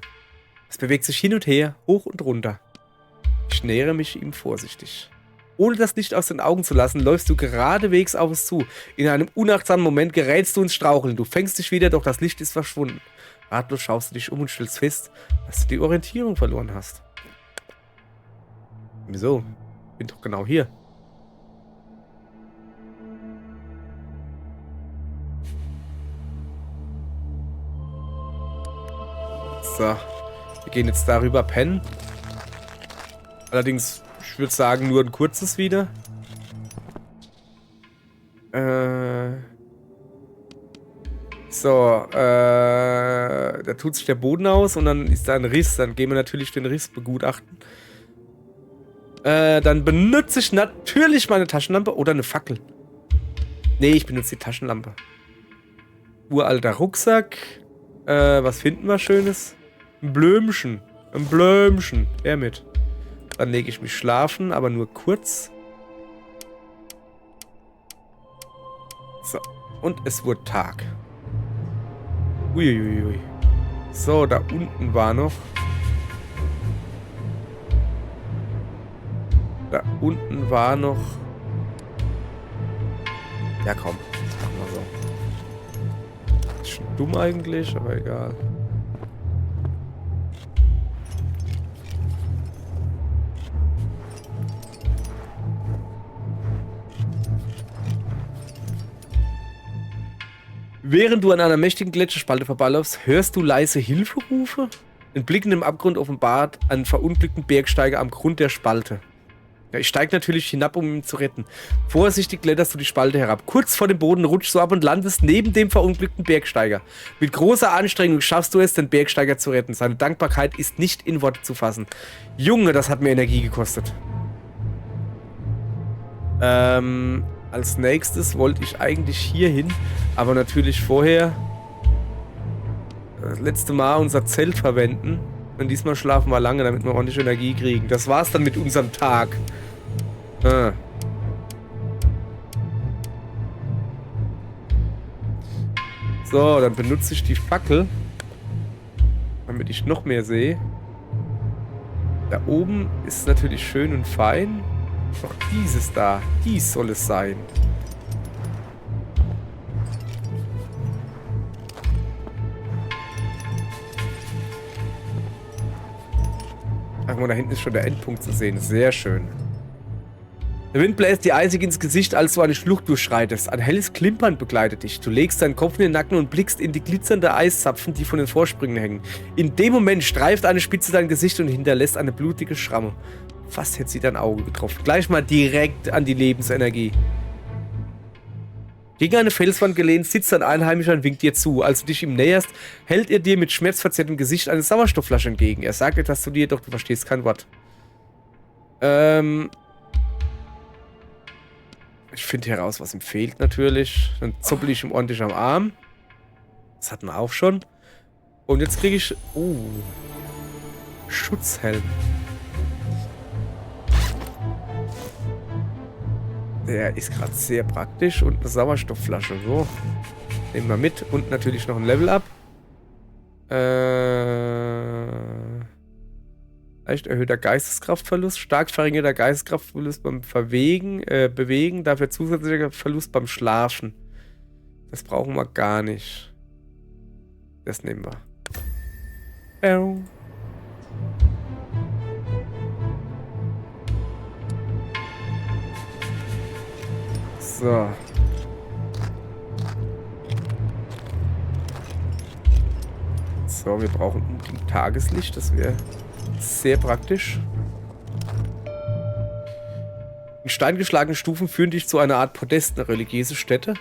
Es bewegt sich hin und her, hoch und runter. Ich nähere mich ihm vorsichtig. Ohne das Licht aus den Augen zu lassen, läufst du geradewegs auf es zu. In einem unachtsamen Moment gerätst du ins Straucheln. Du fängst dich wieder, doch das Licht ist verschwunden. Ratlos schaust du dich um und stellst fest, dass du die Orientierung verloren hast. Wieso? Bin doch genau hier. So. Wir gehen jetzt darüber pennen. Allerdings, ich würde sagen, nur ein kurzes wieder. So, da tut sich der Boden aus und dann ist da ein Riss. Dann gehen wir natürlich den Riss begutachten. Dann benutze ich natürlich meine Taschenlampe oder eine Fackel. Nee, ich benutze die Taschenlampe. Uralter Rucksack. Was finden wir Schönes? Ein Blümchen. Ein Blümchen. Wer mit? Dann lege ich mich schlafen, aber nur kurz. So. Und es wurde Tag. Uiuiui. So, da unten war noch. Da unten war noch. Ja, komm. Machen wir so. Ist schon dumm eigentlich, aber egal. Während du an einer mächtigen Gletscherspalte vorbeiläufst, hörst du leise Hilferufe? Ein Blick in den Abgrund offenbart einen verunglückten Bergsteiger am Grund der Spalte. Ja, ich steige natürlich hinab, um ihn zu retten. Vorsichtig kletterst du die Spalte herab. Kurz vor dem Boden rutschst du ab und landest neben dem verunglückten Bergsteiger. Mit großer Anstrengung schaffst du es, den Bergsteiger zu retten. Seine Dankbarkeit ist nicht in Worte zu fassen. Junge, das hat mir Energie gekostet. Als nächstes wollte ich eigentlich hier hin, aber natürlich vorher das letzte Mal unser Zelt verwenden. Und diesmal schlafen wir lange, damit wir ordentlich Energie kriegen. Das war's dann mit unserem Tag. So, dann benutze ich die Fackel, damit ich noch mehr sehe. Da oben ist natürlich schön und fein. Doch dieses da, dies soll es sein. Ach, da hinten ist schon der Endpunkt zu sehen. Sehr schön. Der Wind bläst dir eisig ins Gesicht, als du eine Schlucht durchschreitest. Ein helles Klimpern begleitet dich. Du legst deinen Kopf in den Nacken und blickst in die glitzernde Eiszapfen, die von den Vorsprüngen hängen. In dem Moment streift eine Spitze dein Gesicht und hinterlässt eine blutige Schramme. Fast hätte sie dein Auge getroffen. Gleich mal direkt an die Lebensenergie. Gegen eine Felswand gelehnt sitzt ein Einheimischer und winkt dir zu. Als du dich ihm näherst, hält er dir mit schmerzverzerrtem Gesicht eine Sauerstoffflasche entgegen. Er sagt etwas zu dir, doch du verstehst kein Wort. Ich finde heraus, was ihm fehlt natürlich. Dann zuppel ich ihm ordentlich am Arm. Das hatten wir auch schon. Und jetzt kriege ich... Schutzhelm. Der ist gerade sehr praktisch. Und eine Sauerstoffflasche. So. Nehmen wir mit. Und natürlich noch ein Level-Up. Leicht erhöhter Geisteskraftverlust. Stark verringerter Geisteskraftverlust beim Bewegen. Dafür zusätzlicher Verlust beim Schlafen. Das brauchen wir gar nicht. Das nehmen wir. So. So, wir brauchen unbedingt Tageslicht. Das wäre sehr praktisch. In steingeschlagenen Stufen führen dich zu einer Art Podest, eine religiöse Stätte.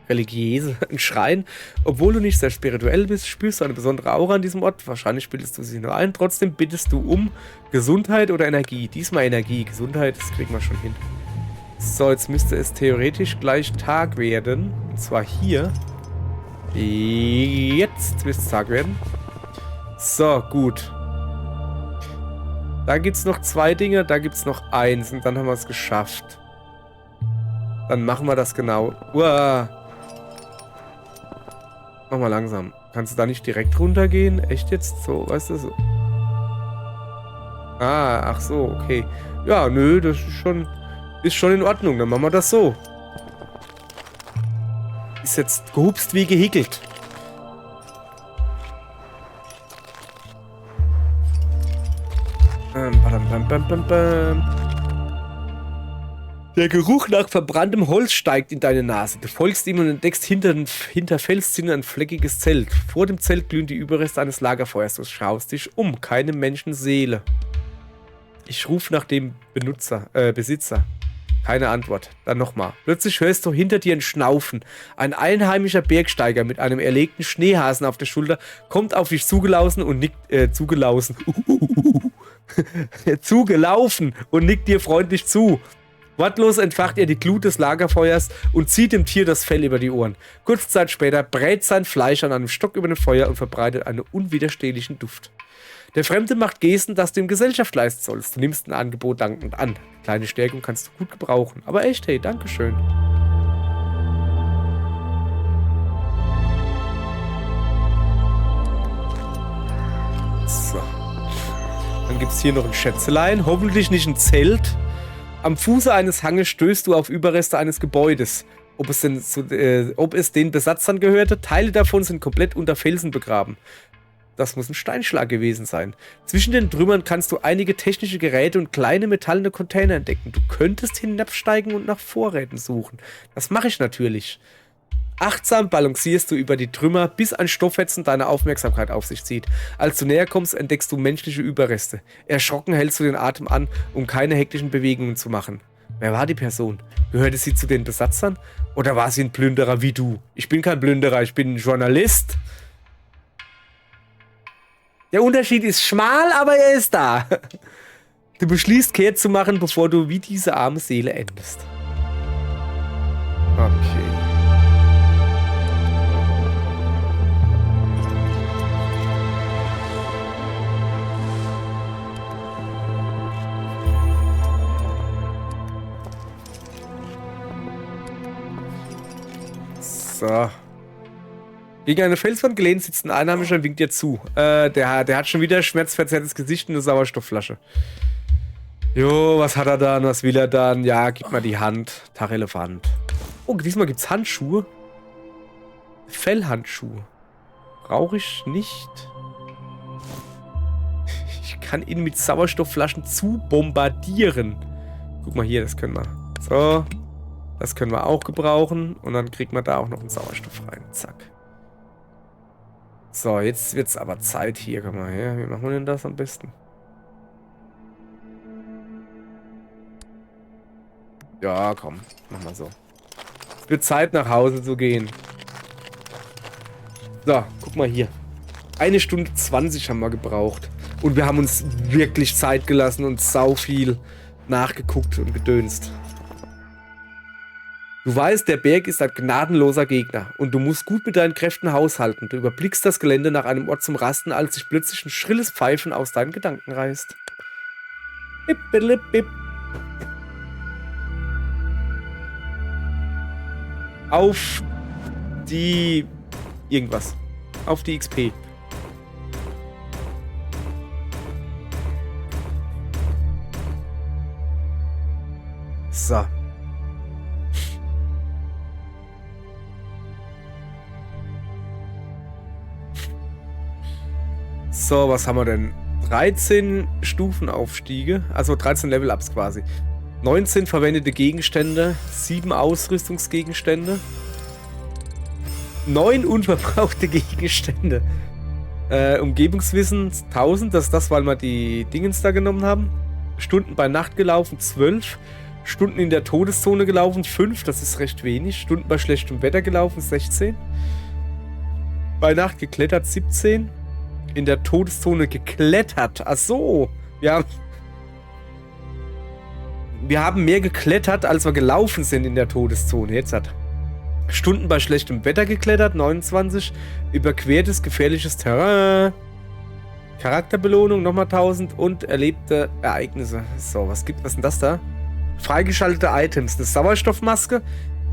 Ein Schrein. Obwohl du nicht sehr spirituell bist, spürst du eine besondere Aura an diesem Ort. Wahrscheinlich bildest du sie nur ein. Trotzdem bittest du um Gesundheit oder Energie. Diesmal Energie. Gesundheit, das kriegen wir schon hin. So, jetzt müsste es theoretisch gleich Tag werden. Und zwar hier. Jetzt müsste es Tag werden. So, gut. Da gibt es noch 2 Dinge, da gibt es noch 1 und dann haben wir es geschafft. Dann machen wir das genau. Uah. Mach mal langsam. Kannst du da nicht direkt runtergehen? Echt jetzt? So, weißt du, so. Ah, ach so, okay. Ja, nö, das ist schon in Ordnung. Dann machen wir das so. Ist jetzt gehupst wie gehickelt. Der Geruch nach verbranntem Holz steigt in deine Nase. Du folgst ihm und entdeckst hinter Felszinnen ein fleckiges Zelt. Vor dem Zelt glühen die Überreste eines Lagerfeuers. Du schaust dich um. Keine Menschenseele. Ich rufe nach dem Besitzer. Keine Antwort. Dann nochmal. Plötzlich hörst du hinter dir ein Schnaufen. Ein einheimischer Bergsteiger mit einem erlegten Schneehasen auf der Schulter kommt auf dich zugelaufen und nickt zugelaufen und nickt dir freundlich zu. Wortlos entfacht er die Glut des Lagerfeuers und zieht dem Tier das Fell über die Ohren. Kurze Zeit später brät sein Fleisch an einem Stock über dem Feuer und verbreitet einen unwiderstehlichen Duft. Der Fremde macht Gesten, dass du ihm Gesellschaft leisten sollst. Du nimmst ein Angebot dankend an. Kleine Stärkung kannst du gut gebrauchen. Aber echt, hey, dankeschön. So. Dann gibt es hier noch ein Schätzelein. Hoffentlich nicht ein Zelt. Am Fuße eines Hanges stößt du auf Überreste eines Gebäudes. Ob es den Besatzern gehörte? Teile davon sind komplett unter Felsen begraben. Das muss ein Steinschlag gewesen sein. Zwischen den Trümmern kannst du einige technische Geräte und kleine metallene Container entdecken. Du könntest hinabsteigen und nach Vorräten suchen. Das mache ich natürlich. Achtsam balancierst du über die Trümmer, bis ein Stofffetzen deine Aufmerksamkeit auf sich zieht. Als du näher kommst, entdeckst du menschliche Überreste. Erschrocken hältst du den Atem an, um keine hektischen Bewegungen zu machen. Wer war die Person? Gehörte sie zu den Besatzern? Oder war sie ein Plünderer wie du? Ich bin kein Plünderer, ich bin ein Journalist. Der Unterschied ist schmal, aber er ist da. Du beschließt, kehrt zu machen, bevor du wie diese arme Seele endest. Okay. So. Gegen eine Felswand gelehnt sitzt ein Einheimischer und winkt dir zu. Der hat schon wieder schmerzverzerrtes Gesicht und eine Sauerstoffflasche. Jo, was hat er dann? Was will er dann? Ja, gib mal die Hand. Tachelefant. Oh, diesmal gibt's Handschuhe. Fellhandschuhe. Brauche ich nicht. Ich kann ihn mit Sauerstoffflaschen zu bombardieren. Guck mal hier, das können wir. So. Das können wir auch gebrauchen. Und dann kriegt man da auch noch einen Sauerstoff rein. Zack. So, jetzt wird's aber Zeit hier. Komm mal her. Wie machen wir denn das am besten? Ja, komm. Mach mal so. Es wird Zeit, nach Hause zu gehen. So, guck mal hier. 1 Stunde 20 haben wir gebraucht. Und wir haben uns wirklich Zeit gelassen und sau viel nachgeguckt und gedönst. Du weißt, der Berg ist ein gnadenloser Gegner und du musst gut mit deinen Kräften haushalten. Du überblickst das Gelände nach einem Ort zum Rasten, als sich plötzlich ein schrilles Pfeifen aus deinen Gedanken reißt. Bip, bip, bip. Auf die... irgendwas. Auf die XP. So. So, was haben wir denn? 13 Stufenaufstiege, also 13 Level-Ups quasi. 19 verwendete Gegenstände, 7 Ausrüstungsgegenstände, 9 unverbrauchte Gegenstände. Umgebungswissen 1000, das ist das, weil wir die Dingens da genommen haben. Stunden bei Nacht gelaufen 12. Stunden in der Todeszone gelaufen 5, das ist recht wenig. Stunden bei schlechtem Wetter gelaufen 16. Bei Nacht geklettert 17. In der Todeszone geklettert. Ach so. Wir haben mehr geklettert, als wir gelaufen sind in der Todeszone. Jetzt hat Stunden bei schlechtem Wetter geklettert, 29. Überquertes, gefährliches Terrain. Charakterbelohnung, nochmal 1000. Und erlebte Ereignisse. So, was ist denn das da? Freigeschaltete Items. Eine Sauerstoffmaske,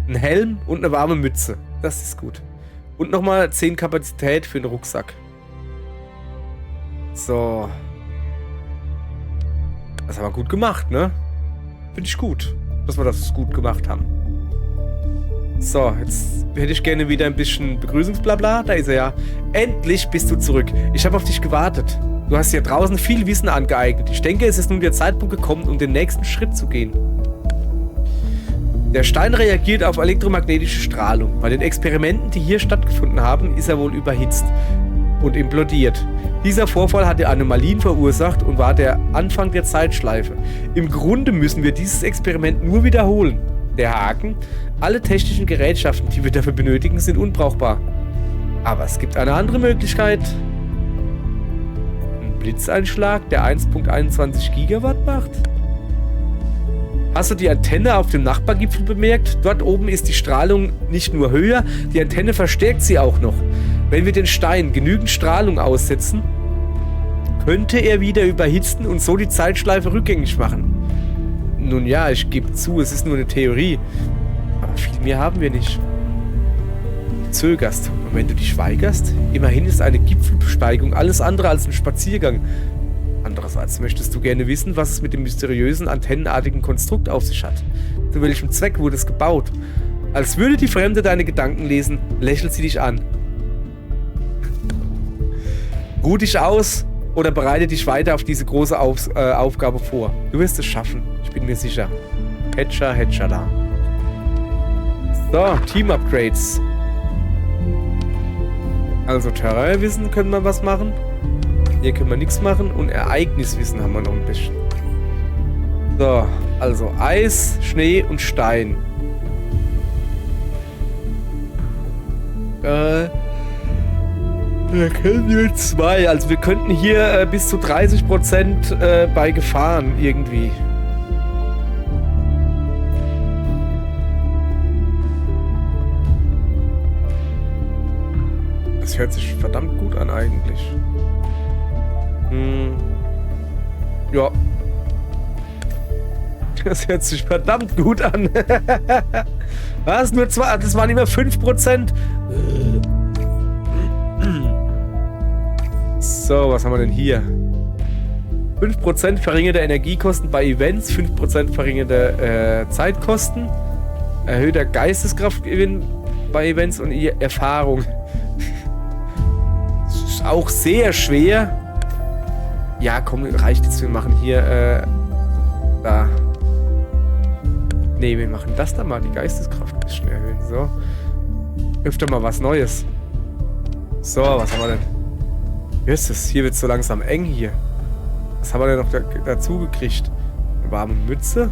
ein Helm und eine warme Mütze. Das ist gut. Und nochmal 10 Kapazität für den Rucksack. So. Das haben wir gut gemacht, ne? Finde ich gut, dass wir das gut gemacht haben. So, jetzt hätte ich gerne wieder ein bisschen Begrüßungsblabla. Da ist er ja. Endlich bist du zurück. Ich habe auf dich gewartet. Du hast hier draußen viel Wissen angeeignet. Ich denke, es ist nun der Zeitpunkt gekommen, um den nächsten Schritt zu gehen. Der Stein reagiert auf elektromagnetische Strahlung. Bei den Experimenten, die hier stattgefunden haben, ist er wohl überhitzt und implodiert. Dieser Vorfall hat Anomalien verursacht und war der Anfang der Zeitschleife. Im Grunde müssen wir dieses Experiment nur wiederholen. Der Haken: alle technischen Gerätschaften, die wir dafür benötigen, sind unbrauchbar. Aber es gibt eine andere Möglichkeit. Ein Blitzeinschlag, der 1,21 Gigawatt macht? Hast du die Antenne auf dem Nachbargipfel bemerkt? Dort oben ist die Strahlung nicht nur höher, die Antenne verstärkt sie auch noch. Wenn wir den Stein genügend Strahlung aussetzen, könnte er wieder überhitzen und so die Zeitschleife rückgängig machen. Nun ja, ich gebe zu, es ist nur eine Theorie. Aber viel mehr haben wir nicht. Du zögerst. Und wenn du dich weigerst, immerhin ist eine Gipfelbesteigung alles andere als ein Spaziergang. Andererseits möchtest du gerne wissen, was es mit dem mysteriösen, antennenartigen Konstrukt auf sich hat. Zu welchem Zweck wurde es gebaut? Als würde die Fremde deine Gedanken lesen, lächelt sie dich an. Ruh dich aus oder bereite dich weiter auf diese große Aufgabe vor. Du wirst es schaffen, ich bin mir sicher. Hatcher, Hatchala. So, Team-Upgrades. Also Terrainwissen können wir was machen. Hier können wir nichts machen. Und Ereigniswissen haben wir noch ein bisschen. So, also Eis, Schnee und Stein. Da können wir 2. Also wir könnten hier bis zu 30% bei Gefahren irgendwie. Das hört sich verdammt gut an eigentlich. Ja. Das hört sich verdammt gut an. Was? Nur 2? Das waren immer 5%. So, was haben wir denn hier? 5% verringerte Energiekosten bei Events, 5% verringerte Zeitkosten, erhöhter Geisteskraftgewinn bei Events und Erfahrung. Das ist auch sehr schwer. Ja, komm, reicht jetzt. Wir machen hier da Nee, wir machen das dann mal, die Geisteskraft ein bisschen erhöhen. So. Öfter mal was Neues. So, was haben wir denn? Jesses, hier wird es so langsam eng hier. Was haben wir denn noch dazu gekriegt? Eine warme Mütze.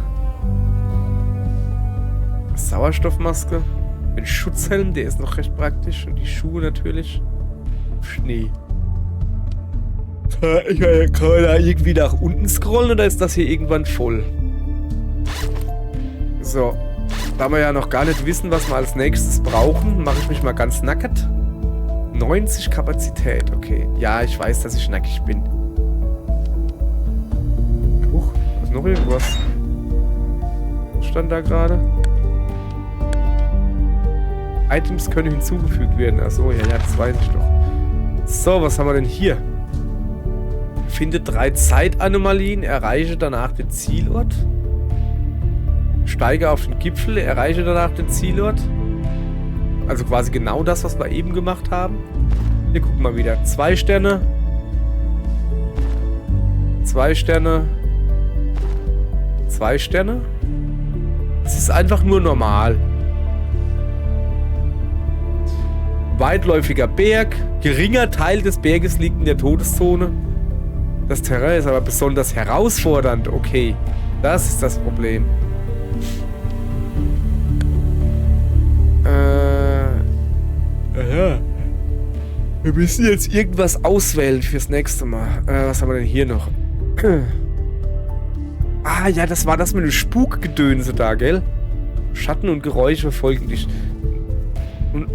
Eine Sauerstoffmaske. Ein Schutzhelm, der ist noch recht praktisch. Und die Schuhe natürlich. Schnee. Kann da irgendwie nach unten scrollen oder ist das hier irgendwann voll? So. Da wir ja noch gar nicht wissen, was wir als nächstes brauchen, mache ich mich mal ganz nackend. 90 Kapazität, okay. Ja, ich weiß, dass ich nackig bin. Huch, ist noch irgendwas? Was stand da gerade? Items können hinzugefügt werden. Achso, ja, das weiß ich doch. So, was haben wir denn hier? Finde 3 Zeitanomalien, erreiche danach den Zielort. Steige auf den Gipfel, erreiche danach den Zielort. Also quasi genau das, was wir eben gemacht haben. Hier gucken wir wieder. 2 Sterne. 2 Sterne. 2 Sterne. Es ist einfach nur normal. Weitläufiger Berg. Geringer Teil des Berges liegt in der Todeszone. Das Terrain ist aber besonders herausfordernd. Okay, das ist das Problem. Aha. Wir müssen jetzt irgendwas auswählen fürs nächste Mal. Was haben wir denn hier noch? Ah, ja, das war das mit dem Spukgedönse da, gell? Schatten und Geräusche folgen dich. Und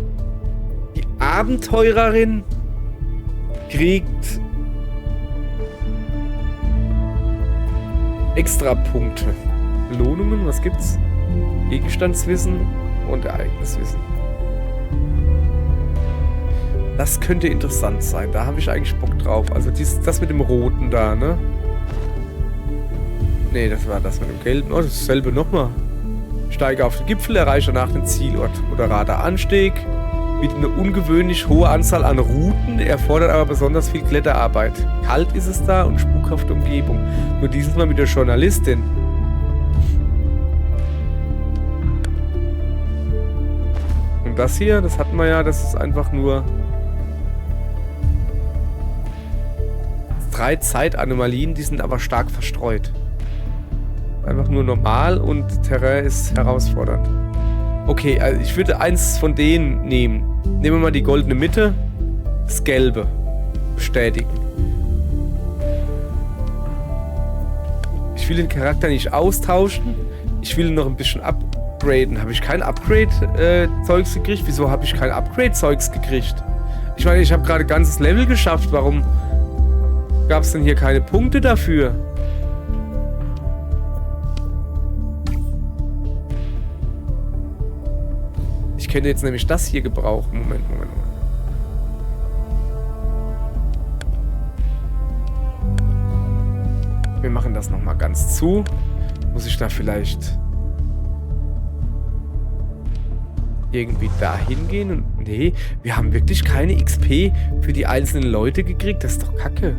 die Abenteurerin kriegt Extrapunkte. Belohnungen, was gibt's? Gegenstandswissen und Ereigniswissen. Das könnte interessant sein. Da habe ich eigentlich Bock drauf. Also das mit dem Roten da, ne? Ne, das war das mit dem Gelben. Oh, das ist dasselbe nochmal. Steige auf den Gipfel, erreiche danach den Zielort. Moderater Anstieg. Bietet eine ungewöhnlich hohe Anzahl an Routen, erfordert aber besonders viel Kletterarbeit. Kalt ist es da und spukhafte Umgebung. Nur dieses Mal mit der Journalistin. Und das hier, das hatten wir ja, das ist einfach nur 3 Zeitanomalien, die sind aber stark verstreut. Einfach nur normal und Terrain ist herausfordernd. Okay, also ich würde eins von denen nehmen. Nehmen wir mal die goldene Mitte. Das Gelbe. Bestätigen. Ich will den Charakter nicht austauschen. Ich will ihn noch ein bisschen upgraden. Habe ich kein Upgrade-Zeugs gekriegt? Wieso habe ich kein Upgrade-Zeugs gekriegt? Ich meine, ich habe gerade ein ganzes Level geschafft. Warum gab es denn hier keine Punkte dafür? Ich könnte jetzt nämlich das hier gebrauchen. Moment. Wir machen das nochmal ganz zu. Muss ich da vielleicht irgendwie da hingehen? Und nee, wir haben wirklich keine XP für die einzelnen Leute gekriegt. Das ist doch kacke.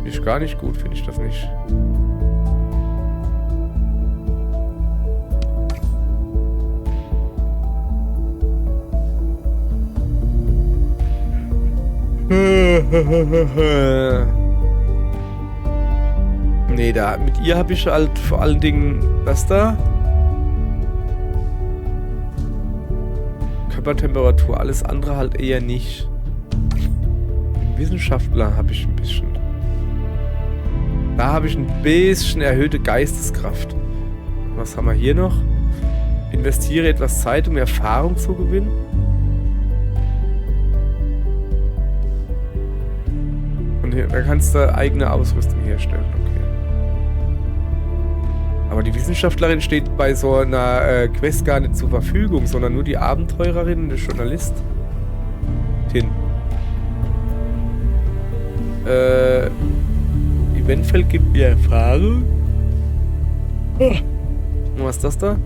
Ist gar nicht gut, finde ich das nicht. Nee, da mit ihr habe ich halt vor allen Dingen das da. Körpertemperatur, alles andere halt eher nicht. Wissenschaftler habe ich ein bisschen. Da habe ich ein bisschen erhöhte Geisteskraft. Was haben wir hier noch? Investiere etwas Zeit, um Erfahrung zu gewinnen. Und hier, da kannst du eigene Ausrüstung herstellen. Okay. Aber die Wissenschaftlerin steht bei so einer Quest gar nicht zur Verfügung, sondern nur die Abenteurerin und der Journalist. Eventfeld gibt mir Erfahrung. Und was ist das da?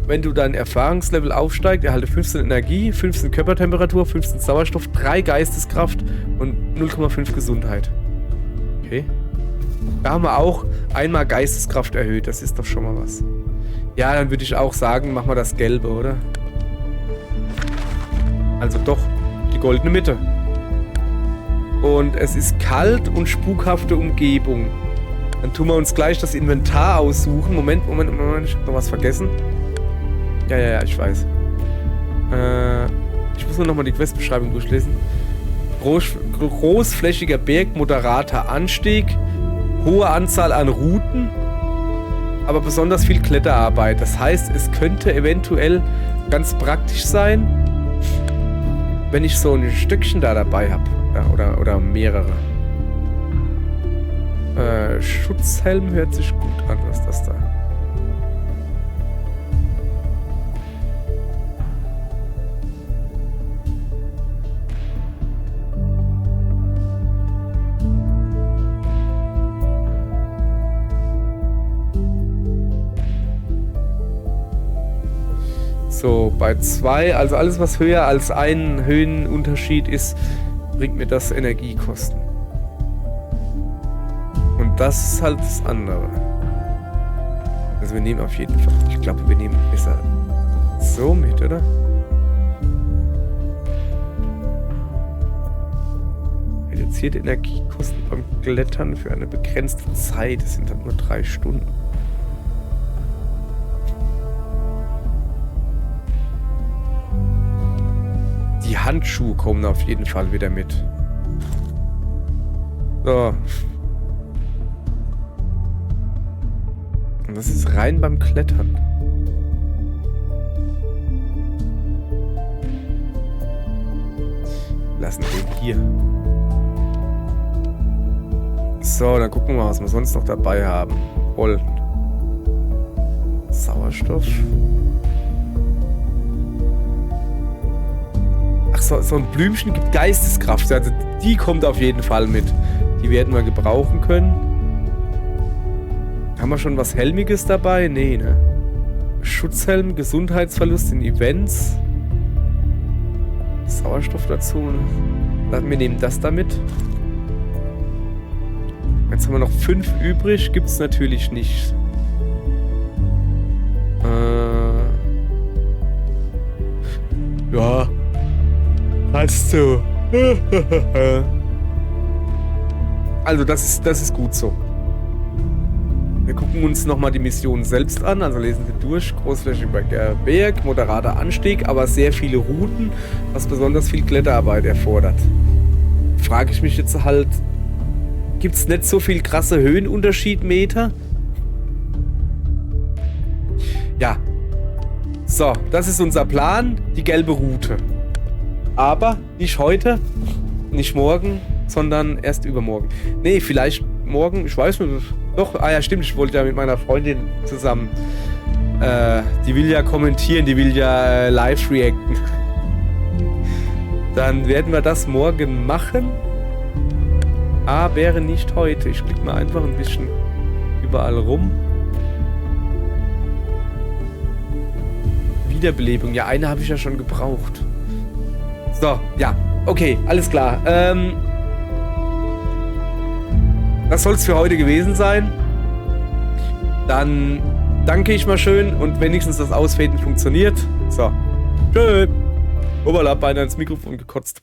Wenn du dein Erfahrungslevel aufsteigst, erhalte 15 Energie, 15 Körpertemperatur, 15 Sauerstoff, 3 Geisteskraft und 0,5 Gesundheit. Okay. Da haben wir auch einmal Geisteskraft erhöht. Das ist doch schon mal was. Ja, dann würde ich auch sagen, machen wir das Gelbe, oder? Also doch, die goldene Mitte. Und es ist kalt und spukhafte Umgebung. Dann tun wir uns gleich das Inventar aussuchen. Moment, ich hab noch was vergessen. Ja, ich weiß. Ich muss nur nochmal die Questbeschreibung durchlesen. Großflächiger Berg, moderater Anstieg, hohe Anzahl an Routen, aber besonders viel Kletterarbeit. Das heißt, es könnte eventuell ganz praktisch sein, wenn ich so ein Stückchen da dabei habe. Ja, oder mehrere. Schutzhelm hört sich gut an. Was ist das da? So, bei 2, also alles was höher als ein Höhenunterschied ist, bringt mir das Energiekosten. Und das ist halt das andere. Also wir nehmen auf jeden Fall, ich glaube wir nehmen besser so mit, oder? Reduzierte Energiekosten beim Klettern für eine begrenzte Zeit. Das sind halt nur 3 Stunden. Die Handschuhe kommen auf jeden Fall wieder mit. So. Und das ist rein beim Klettern. Lassen den hier. So, dann gucken wir mal, was wir sonst noch dabei haben. Gold. Sauerstoff. Ach so ein Blümchen gibt Geisteskraft. Also die kommt auf jeden Fall mit. Die werden wir gebrauchen können. Haben wir schon was Helmiges dabei? Nee, ne? Schutzhelm, Gesundheitsverlust in Events. Sauerstoff dazu, ne? Wir nehmen das damit. Jetzt haben wir noch 5 übrig. Gibt's natürlich nicht. Ja. Hast du. Also das ist gut so. Wir gucken uns nochmal die Mission selbst an. Also lesen wir durch. Großflächiger Berg, moderater Anstieg, aber sehr viele Routen, was besonders viel Kletterarbeit erfordert. Frage ich mich jetzt halt, gibt es nicht so viel krasse Höhenunterschiedmeter? Ja. So, das ist unser Plan. Die gelbe Route. Aber nicht heute, nicht morgen, sondern erst übermorgen. Nee, vielleicht morgen, ich weiß nicht. Doch, ja stimmt, ich wollte ja mit meiner Freundin zusammen. Die will ja kommentieren, die will ja live reacten. Dann werden wir das morgen machen. Wäre nicht heute. Ich klicke mal einfach ein bisschen überall rum. Wiederbelebung. Ja, eine habe ich ja schon gebraucht. So, ja. Okay, alles klar. Das soll es für heute gewesen sein. Dann danke ich mal schön und wenigstens das Ausfaden funktioniert. So. Tschö. Oberlapp, beinahe ins Mikrofon gekotzt.